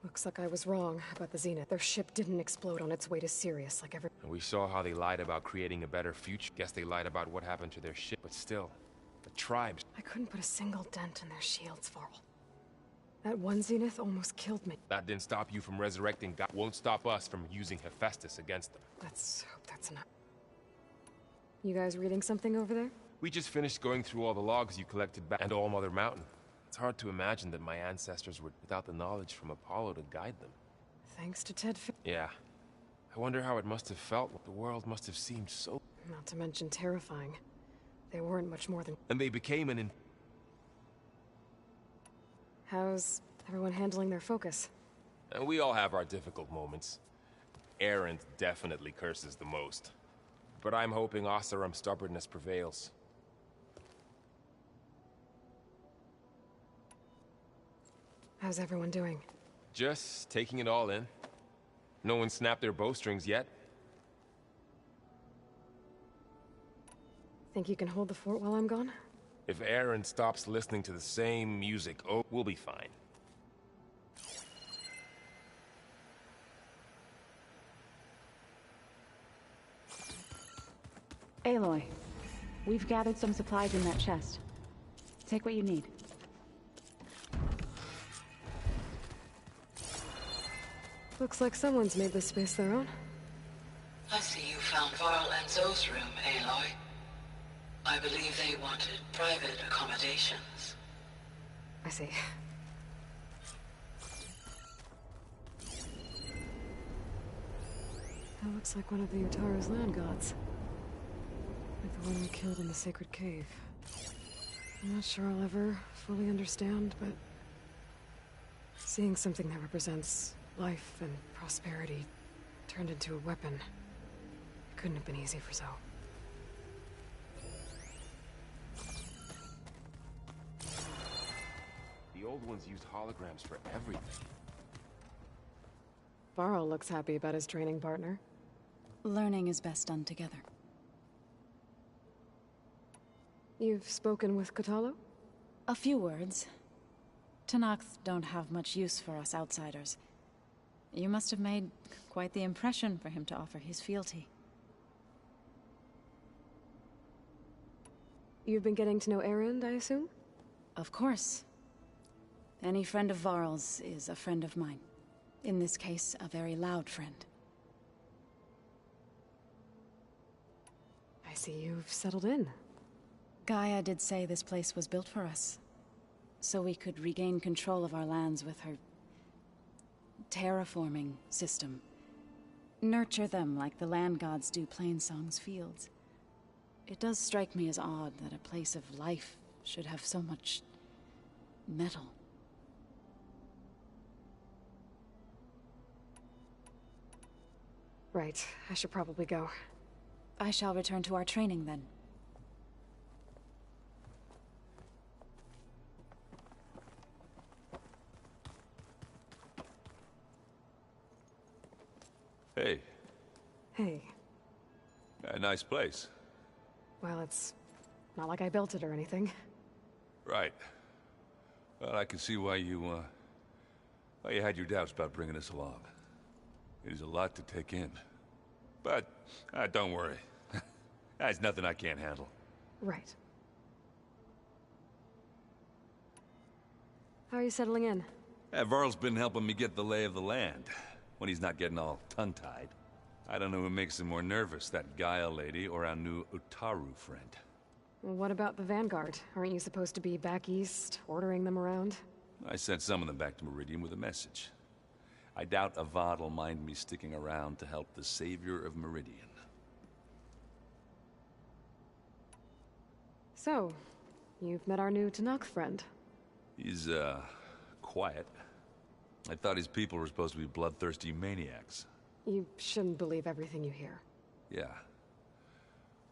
Looks like I was wrong about the Zenith. Their ship didn't explode on its way to Sirius like every— And we saw how they lied about creating a better future. Guess they lied about what happened to their ship, but still, the tribes— I couldn't put a single dent in their shields, Varl. That one Zenith almost killed me. That didn't stop you from resurrecting God. Won't stop us from using Hephaestus against them. Let's hope that's enough. You guys reading something over there? We just finished going through all the logs you collected back and All Mother Mountain. It's hard to imagine that my ancestors were without the knowledge from Apollo to guide them. Thanks to Ted. Yeah. I wonder how it must have felt. The world must have seemed so... Not to mention terrifying. They weren't much more than... And they became an... How's everyone handling their focus? And we all have our difficult moments. Erend definitely curses the most. But I'm hoping Oseram's stubbornness prevails. How's everyone doing? Just taking it all in. No one snapped their bowstrings yet. Think you can hold the fort while I'm gone? If Erend stops listening to the same music, oh, we'll be fine. Aloy, we've gathered some supplies in that chest. Take what you need. Looks like someone's made this space their own. I see you found Varl and Zoe's room, Aloy. I believe they wanted private accommodations. I see. That looks like one of the Utaru's land gods. Like the one we killed in the sacred cave. I'm not sure I'll ever fully understand, but... seeing something that represents life and prosperity turned into a weapon. It couldn't have been easy for Zoe. The old ones used holograms for everything. Varl looks happy about his training partner. Learning is best done together. You've spoken with Kotallo? A few words. Tenakth don't have much use for us outsiders. You must have made quite the impression for him to offer his fealty. You've been getting to know Erend, I assume? Of course. Any friend of Varl's is a friend of mine. In this case, a very loud friend. I see you've settled in. Gaia did say this place was built for us, so we could regain control of our lands with her terraforming system. Nurture them like the land gods do Plainsong's fields. It does strike me as odd that a place of life should have so much metal. Right, I should probably go. I shall return to our training then. Hey. Hey. A nice place. Well, it's not like I built it or anything. Right. Well, I can see why you had your doubts about bringing us along. It is a lot to take in. But, don't worry. That's nothing I can't handle. Right. How are you settling in? Varl's been helping me get the lay of the land, when he's not getting all tongue-tied. I don't know who makes him more nervous, that Gaia lady or our new Utaru friend. Well, what about the Vanguard? Aren't you supposed to be back east, ordering them around? I sent some of them back to Meridian with a message. I doubt Avad will mind me sticking around to help the savior of Meridian. So, you've met our new Tenakth friend. He's, quiet. I thought his people were supposed to be bloodthirsty maniacs. You shouldn't believe everything you hear. Yeah.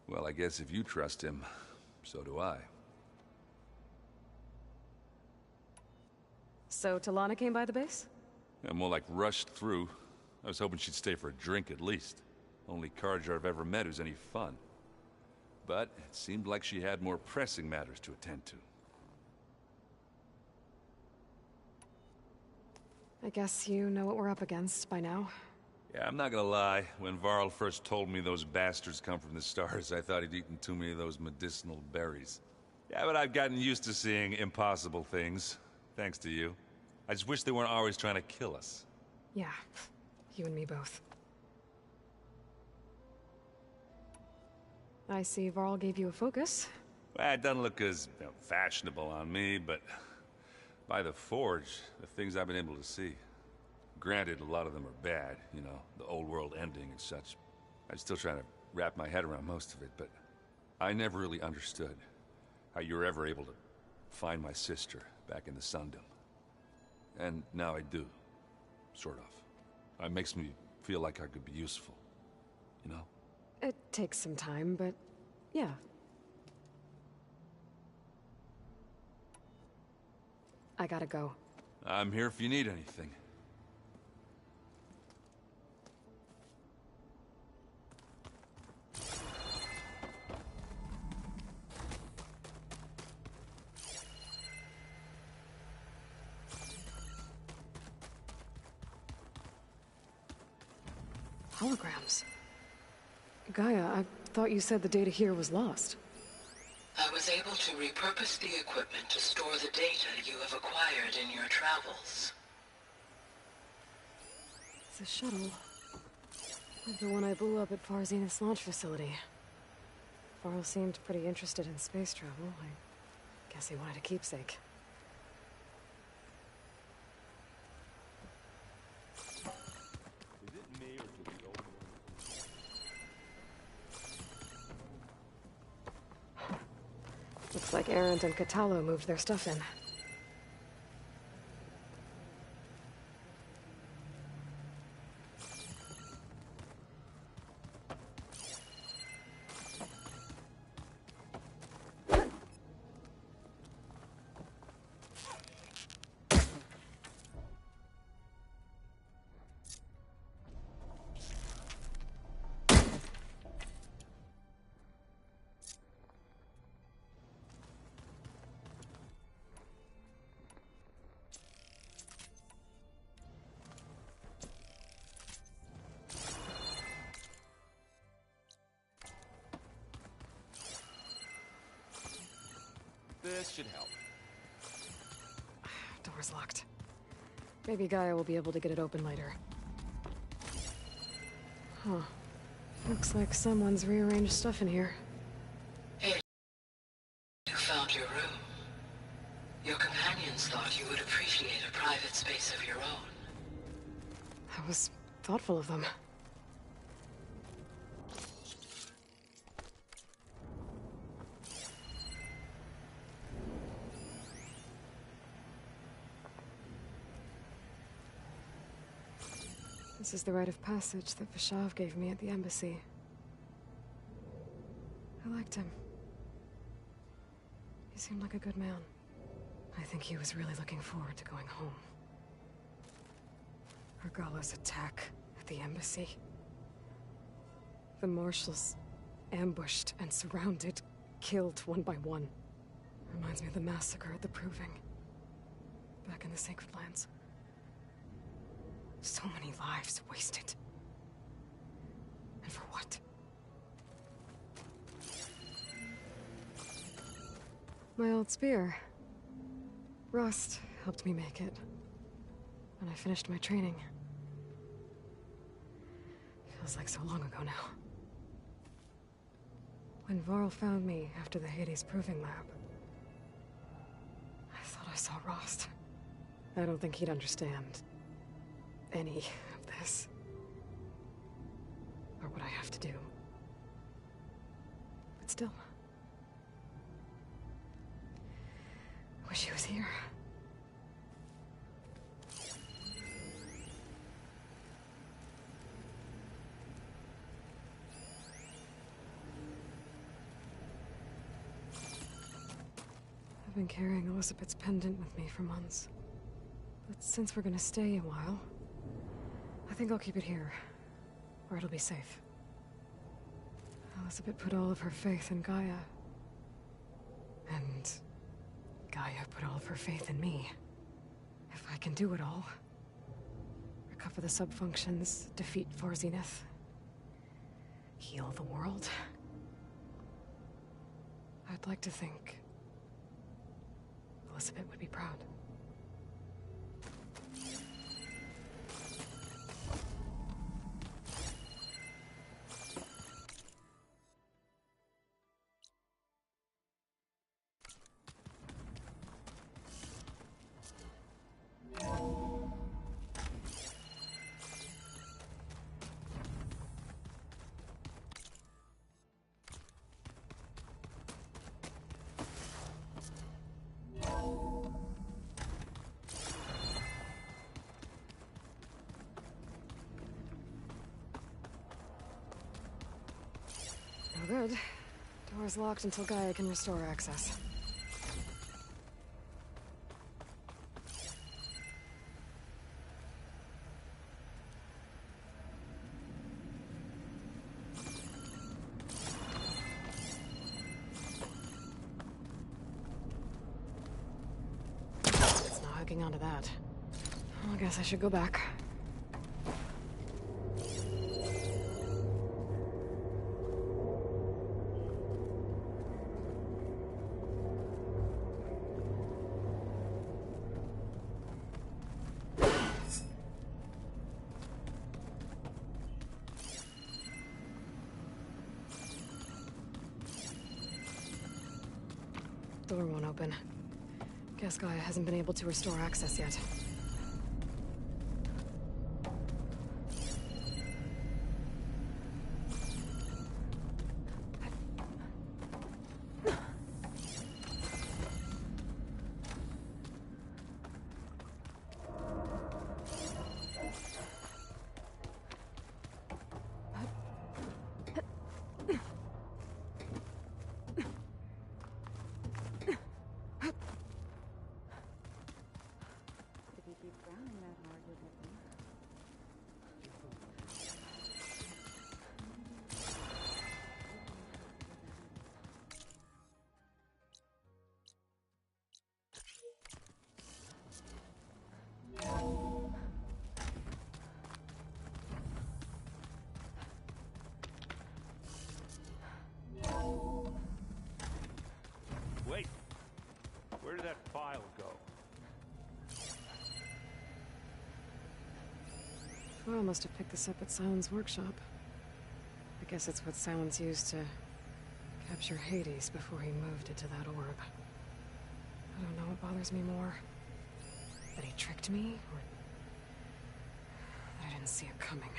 Well, I guess if you trust him, so do I. So, Talana came by the base? Yeah, more like rushed through. I was hoping she'd stay for a drink at least. Only Carja I've ever met who's any fun. But it seemed like she had more pressing matters to attend to. I guess you know what we're up against by now. Yeah, I'm not gonna lie. When Varl first told me those bastards come from the stars, I thought he'd eaten too many of those medicinal berries. Yeah, but I've gotten used to seeing impossible things. Thanks to you. I just wish they weren't always trying to kill us. Yeah, you and me both. I see Varl gave you a focus. Well, it doesn't look as fashionable on me, but by the Forge, the things I've been able to see. Granted, a lot of them are bad, you know, the old world ending and such. I'm still trying to wrap my head around most of it, but I never really understood how you were ever able to find my sister back in the Sundom. And now I do, sort of. It makes me feel like I could be useful, you know? It takes some time, but yeah. I gotta go. I'm here if you need anything. Holograms. Gaia, I thought you said the data here was lost. I was able to repurpose the equipment to store the data you have acquired in your travels. It's a shuttle. Like the one I blew up at Far Zenith's launch facility. Varl seemed pretty interested in space travel. I guess he wanted a keepsake. Looks like Arendt and Catalo moved their stuff in. This should help. Door's locked. Maybe Gaia will be able to get it open later. Huh. Looks like someone's rearranged stuff in here. Hey, you found your room. Your companions thought you would appreciate a private space of your own. That was thoughtful of them. This is the rite of passage that Vashav gave me at the embassy. I liked him. He seemed like a good man. I think he was really looking forward to going home. Argala's attack at the embassy. The marshals ambushed and surrounded, killed one by one. Reminds me of the massacre at the Proving. Back in the Sacred Lands. So many lives wasted. And for what? My old spear. Rust helped me make it. When I finished my training. Feels like so long ago now. When Varl found me after the Hades Proving Lab, I thought I saw Rost. I don't think he'd understand any of this. Or what I have to do. But still. I wish he was here. I've been carrying Elizabeth's pendant with me for months. But since we're gonna stay a while, I think I'll keep it here, where it'll be safe. Elizabeth put all of her faith in Gaia. And Gaia put all of her faith in me. If I can do it all, recover the sub-functions, defeat Far Zenith, heal the world, I'd like to think Elizabeth would be proud. good. Door's locked until Gaia can restore access. It's not hooking onto that. Well, I guess I should go back. Door won't open. Guess Gaia hasn't been able to restore access yet. Wait. Where did that file go? Well, must have picked this up at Silence workshop. I guess it's what Silence used to capture Hades before he moved it to that orb. I don't know what bothers me more. That he tricked me, or that I didn't see it coming.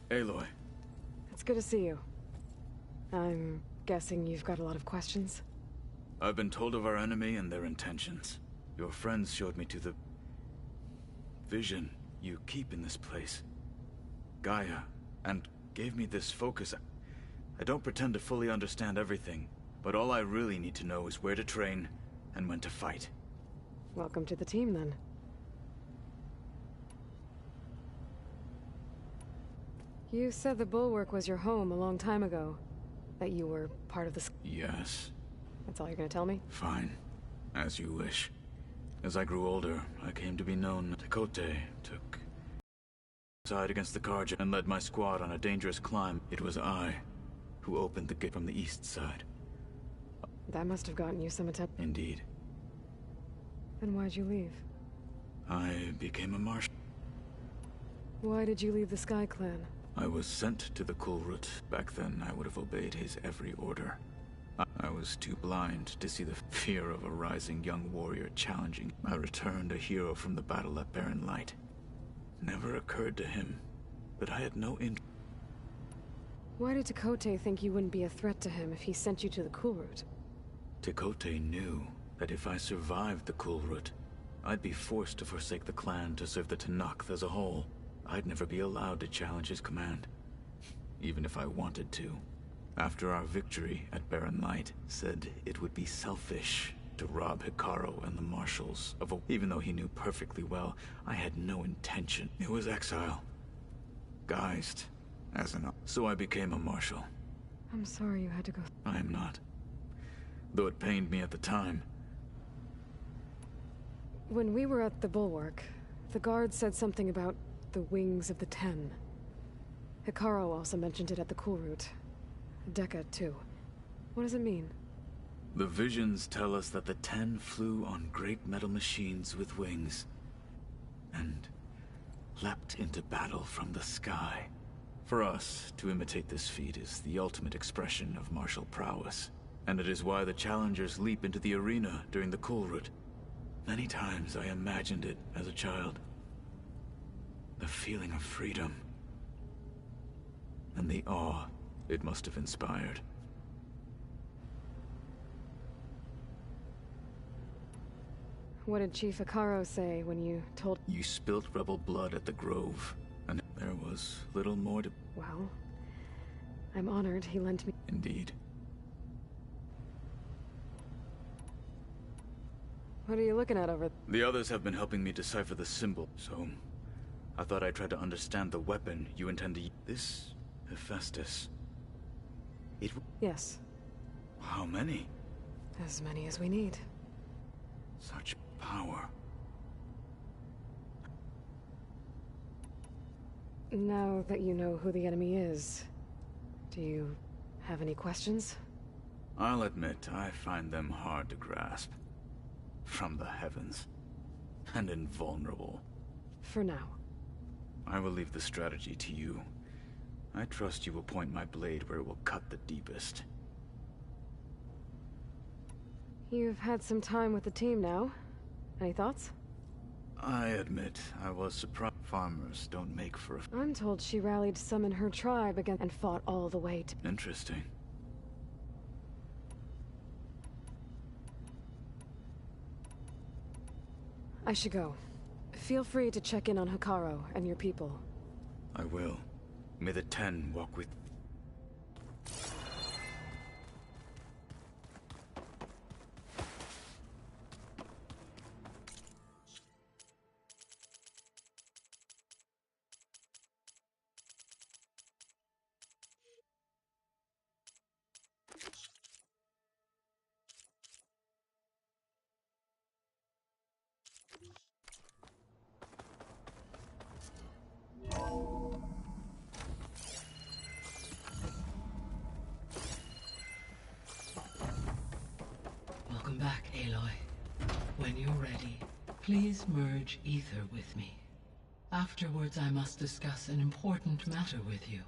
Aloy. It's good to see you. I'm guessing you've got a lot of questions? I've been told of our enemy and their intentions. Your friends showed me to the vision you keep in this place, Gaia, and gave me this focus. I don't pretend to fully understand everything, but all I really need to know is where to train and when to fight. Welcome to the team, then. You said the Bulwark was your home a long time ago. That you were part of the... Yes. That's all you're gonna tell me? Fine. As you wish. As I grew older, I came to be known. Tekote took side against the Karja and led my squad on a dangerous climb. It was I who opened the gate from the east side. That must have gotten you some attention. Indeed. Then why'd you leave? I became a marshal. Why did you leave the Sky Clan? I was sent to the KALRUT. Back then, I would have obeyed his every order. I was too blind to see the fear of a rising young warrior challenging. I returned a hero from the battle at Barren Light. Never occurred to him that I had no interest. Why did Tekote think you wouldn't be a threat to him if he sent you to the KALRUT? Tekote knew that if I survived the KALRUT, I'd be forced to forsake the clan to serve the Tenakth as a whole. I'd never be allowed to challenge his command, even if I wanted to. After our victory at Barren Light, said it would be selfish to rob Hikaru and the marshals of a... Even though he knew perfectly well, I had no intention. It was exile, guised as an... So I became a marshal. I'm sorry you had to go. I am not. Though it pained me at the time. When we were at the Bulwark, the guard said something about the Wings of the Ten. Hikaru also mentioned it at the KALRUT. Dekka, too. What does it mean? The visions tell us that the Ten flew on great metal machines with wings, and leapt into battle from the sky. For us, to imitate this feat is the ultimate expression of martial prowess, and it is why the challengers leap into the arena during the KALRUT. Many times I imagined it as a child. The feeling of freedom, and the awe it must have inspired. What did Chief Hikaru say when you told... You spilt rebel blood at the Grove, and there was little more to... Well, I'm honored he lent me... Indeed. What are you looking at over... The others have been helping me decipher the symbol, so... I thought I'd try to understand the weapon you intend to use. This... Hephaestus... It... Yes. How many? As many as we need. Such power. Now that you know who the enemy is, do you have any questions? I'll admit, I find them hard to grasp. From the heavens. And invulnerable. For now. I will leave the strategy to you. I trust you will point my blade where it will cut the deepest. You've had some time with the team now. Any thoughts? I admit, I was surprised. Farmers don't make for a... I'm told she rallied some in her tribe again and fought all the way to... Interesting. I should go. Feel free to check in on Hikaru and your people. I will. May the Ten walk with... Welcome back, Aloy. When you're ready, please merge ether with me. Afterwards, I must discuss an important matter with you.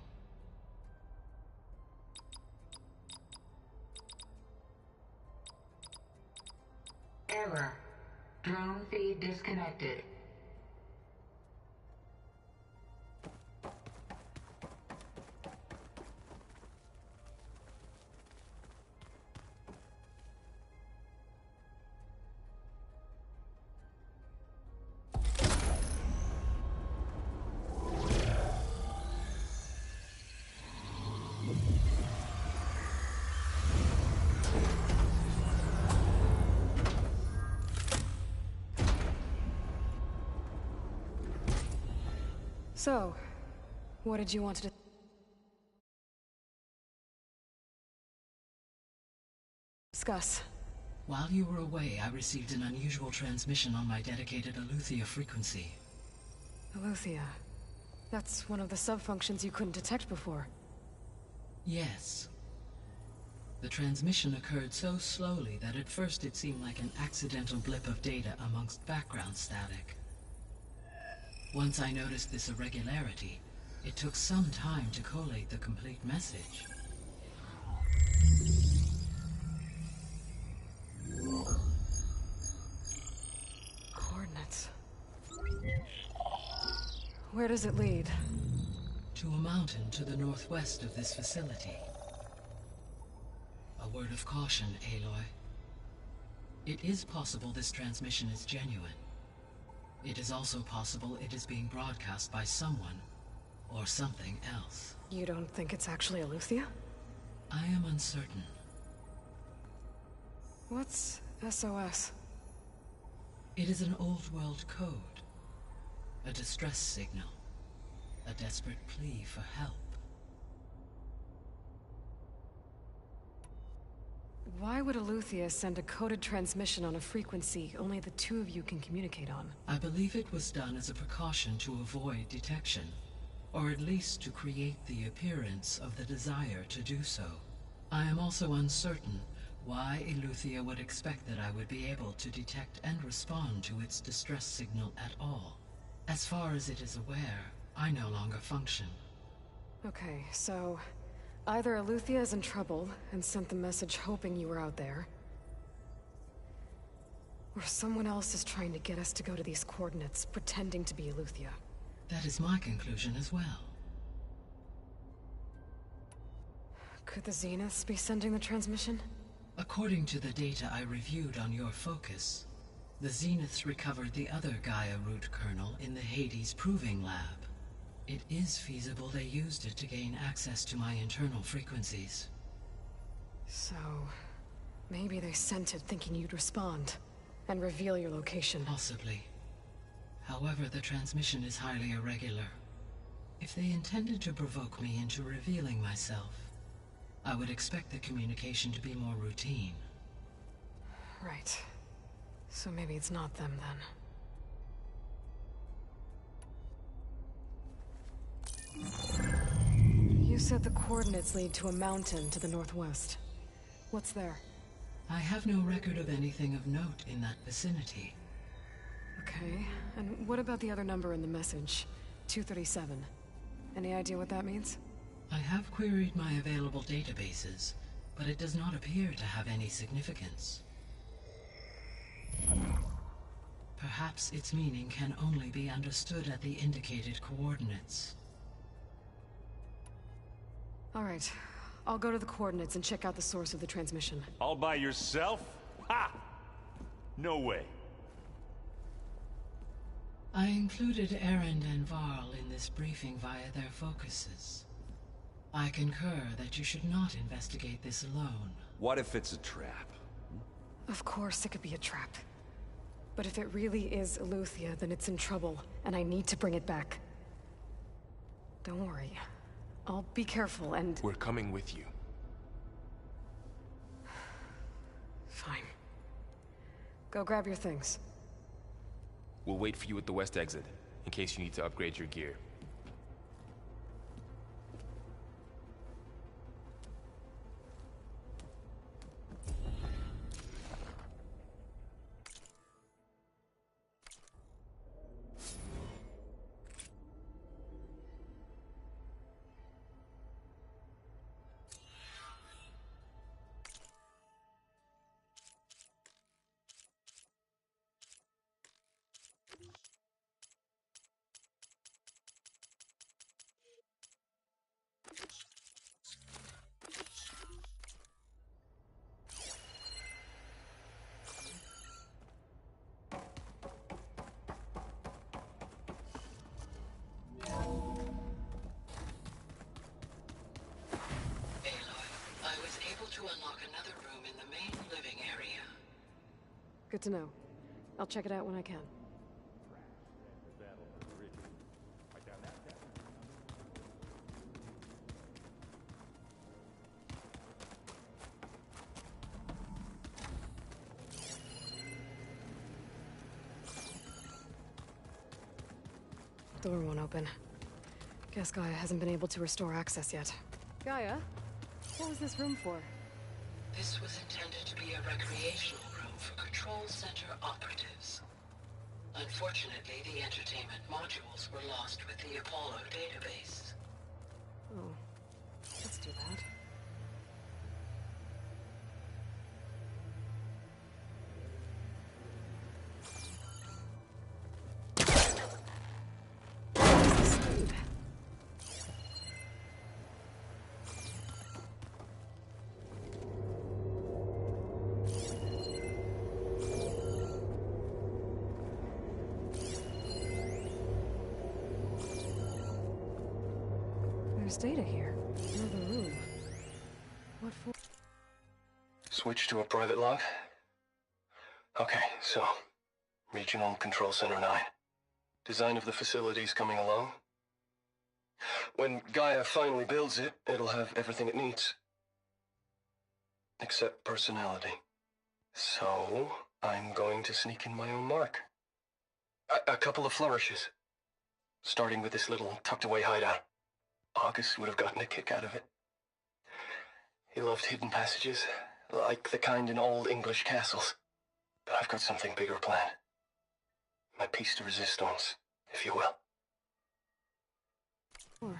Error. Drone feed disconnected. So, what did you want to discuss? While you were away, I received an unusual transmission on my dedicated Aletheia frequency. Aletheia. That's one of the sub-functions you couldn't detect before. Yes. transmission occurred so slowly that at first it seemed like an accidental blip of data amongst background static. Once I noticed this irregularity, it took some time to collate the complete message. Coordinates. Where does it lead? To a mountain to the northwest of this facility. A word of caution, Aloy. It is possible this transmission is genuine. It is also possible it is being broadcast by someone, or something else. You don't think it's actually Eleuthia? I am uncertain. What's SOS? It is an old-world code. A distress signal. A desperate plea for help. Why would Eleuthia send a coded transmission on a frequency only the two of you can communicate on? I believe it was done as a precaution to avoid detection, or at least to create the appearance of the desire to do so. I am also uncertain why Eleuthia would expect that I would be able to detect and respond to its distress signal at all. As far as it is aware, I no longer function. Okay, so either Eleuthia is in trouble and sent the message hoping you were out there, or someone else is trying to get us to go to these coordinates, pretending to be Eleuthia. That is my conclusion as well. Could the Zeniths be sending the transmission? According to the data I reviewed on your focus, the Zeniths recovered the other Gaia root kernel in the Hades Proving Lab. It is feasible they used it to gain access to my internal frequencies. So, maybe they sent it thinking you'd respond, and reveal your location. Possibly. However, the transmission is highly irregular. If they intended to provoke me into revealing myself, I would expect the communication to be more routine. Right. So maybe it's not them, then. You said the coordinates lead to a mountain to the northwest. What's there? I have no record of anything of note in that vicinity. Okay, and what about the other number in the message? 237. Any idea what that means? I have queried my available databases, but it does not appear to have any significance. Perhaps its meaning can only be understood at the indicated coordinates. All right. I'll go to the coordinates and check out the source of the transmission. All by yourself? Ha! No way. I included Erend and Varl in this briefing via their focuses. I concur that you should not investigate this alone. What if it's a trap? Of course it could be a trap. But if it really is Eleuthia, then it's in trouble, and I need to bring it back. Don't worry. I'll be careful and... We're coming with you. Fine. Go grab your things. We'll wait for you at the west exit, in case you need to upgrade your gear. Good to know. I'll check it out when I can. Door won't open. Guess Gaia hasn't been able to restore access yet. Gaia? What was this room for? This was intended to be a recreational room for Control Center operatives. Unfortunately, the entertainment modules were lost with the Apollo database. Oh, that's too bad. There's data here. Another room. What for? Switch to a private log? Okay, so... Regional Control Center 9. Design of the facility's coming along. When Gaia finally builds it, it'll have everything it needs. Except personality. So, I'm going to sneak in my own mark. A couple of flourishes. Starting with this little tucked-away hideout. August would have gotten a kick out of it. He loved hidden passages, like the kind in old English castles. But I've got something bigger planned. My piece de resistance, if you will. Sure.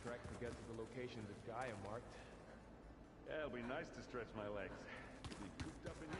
Trek to get to the location that Gaia marked. Yeah, it'll be nice to stretch my legs. Be cooped up in here.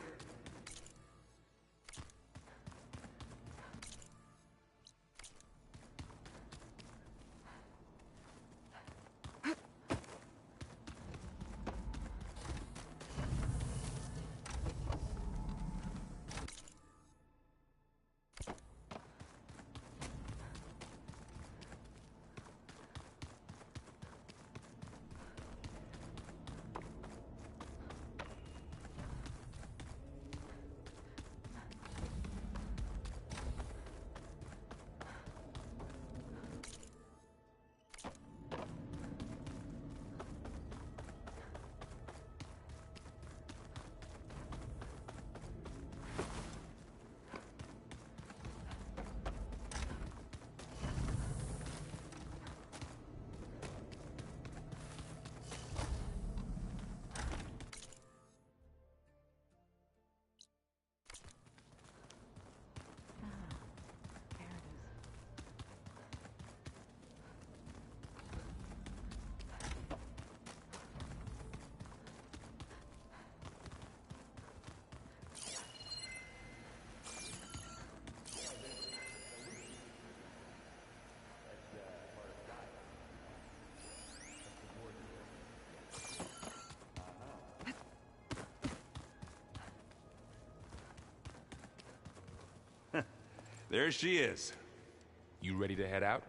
There she is. You ready to head out?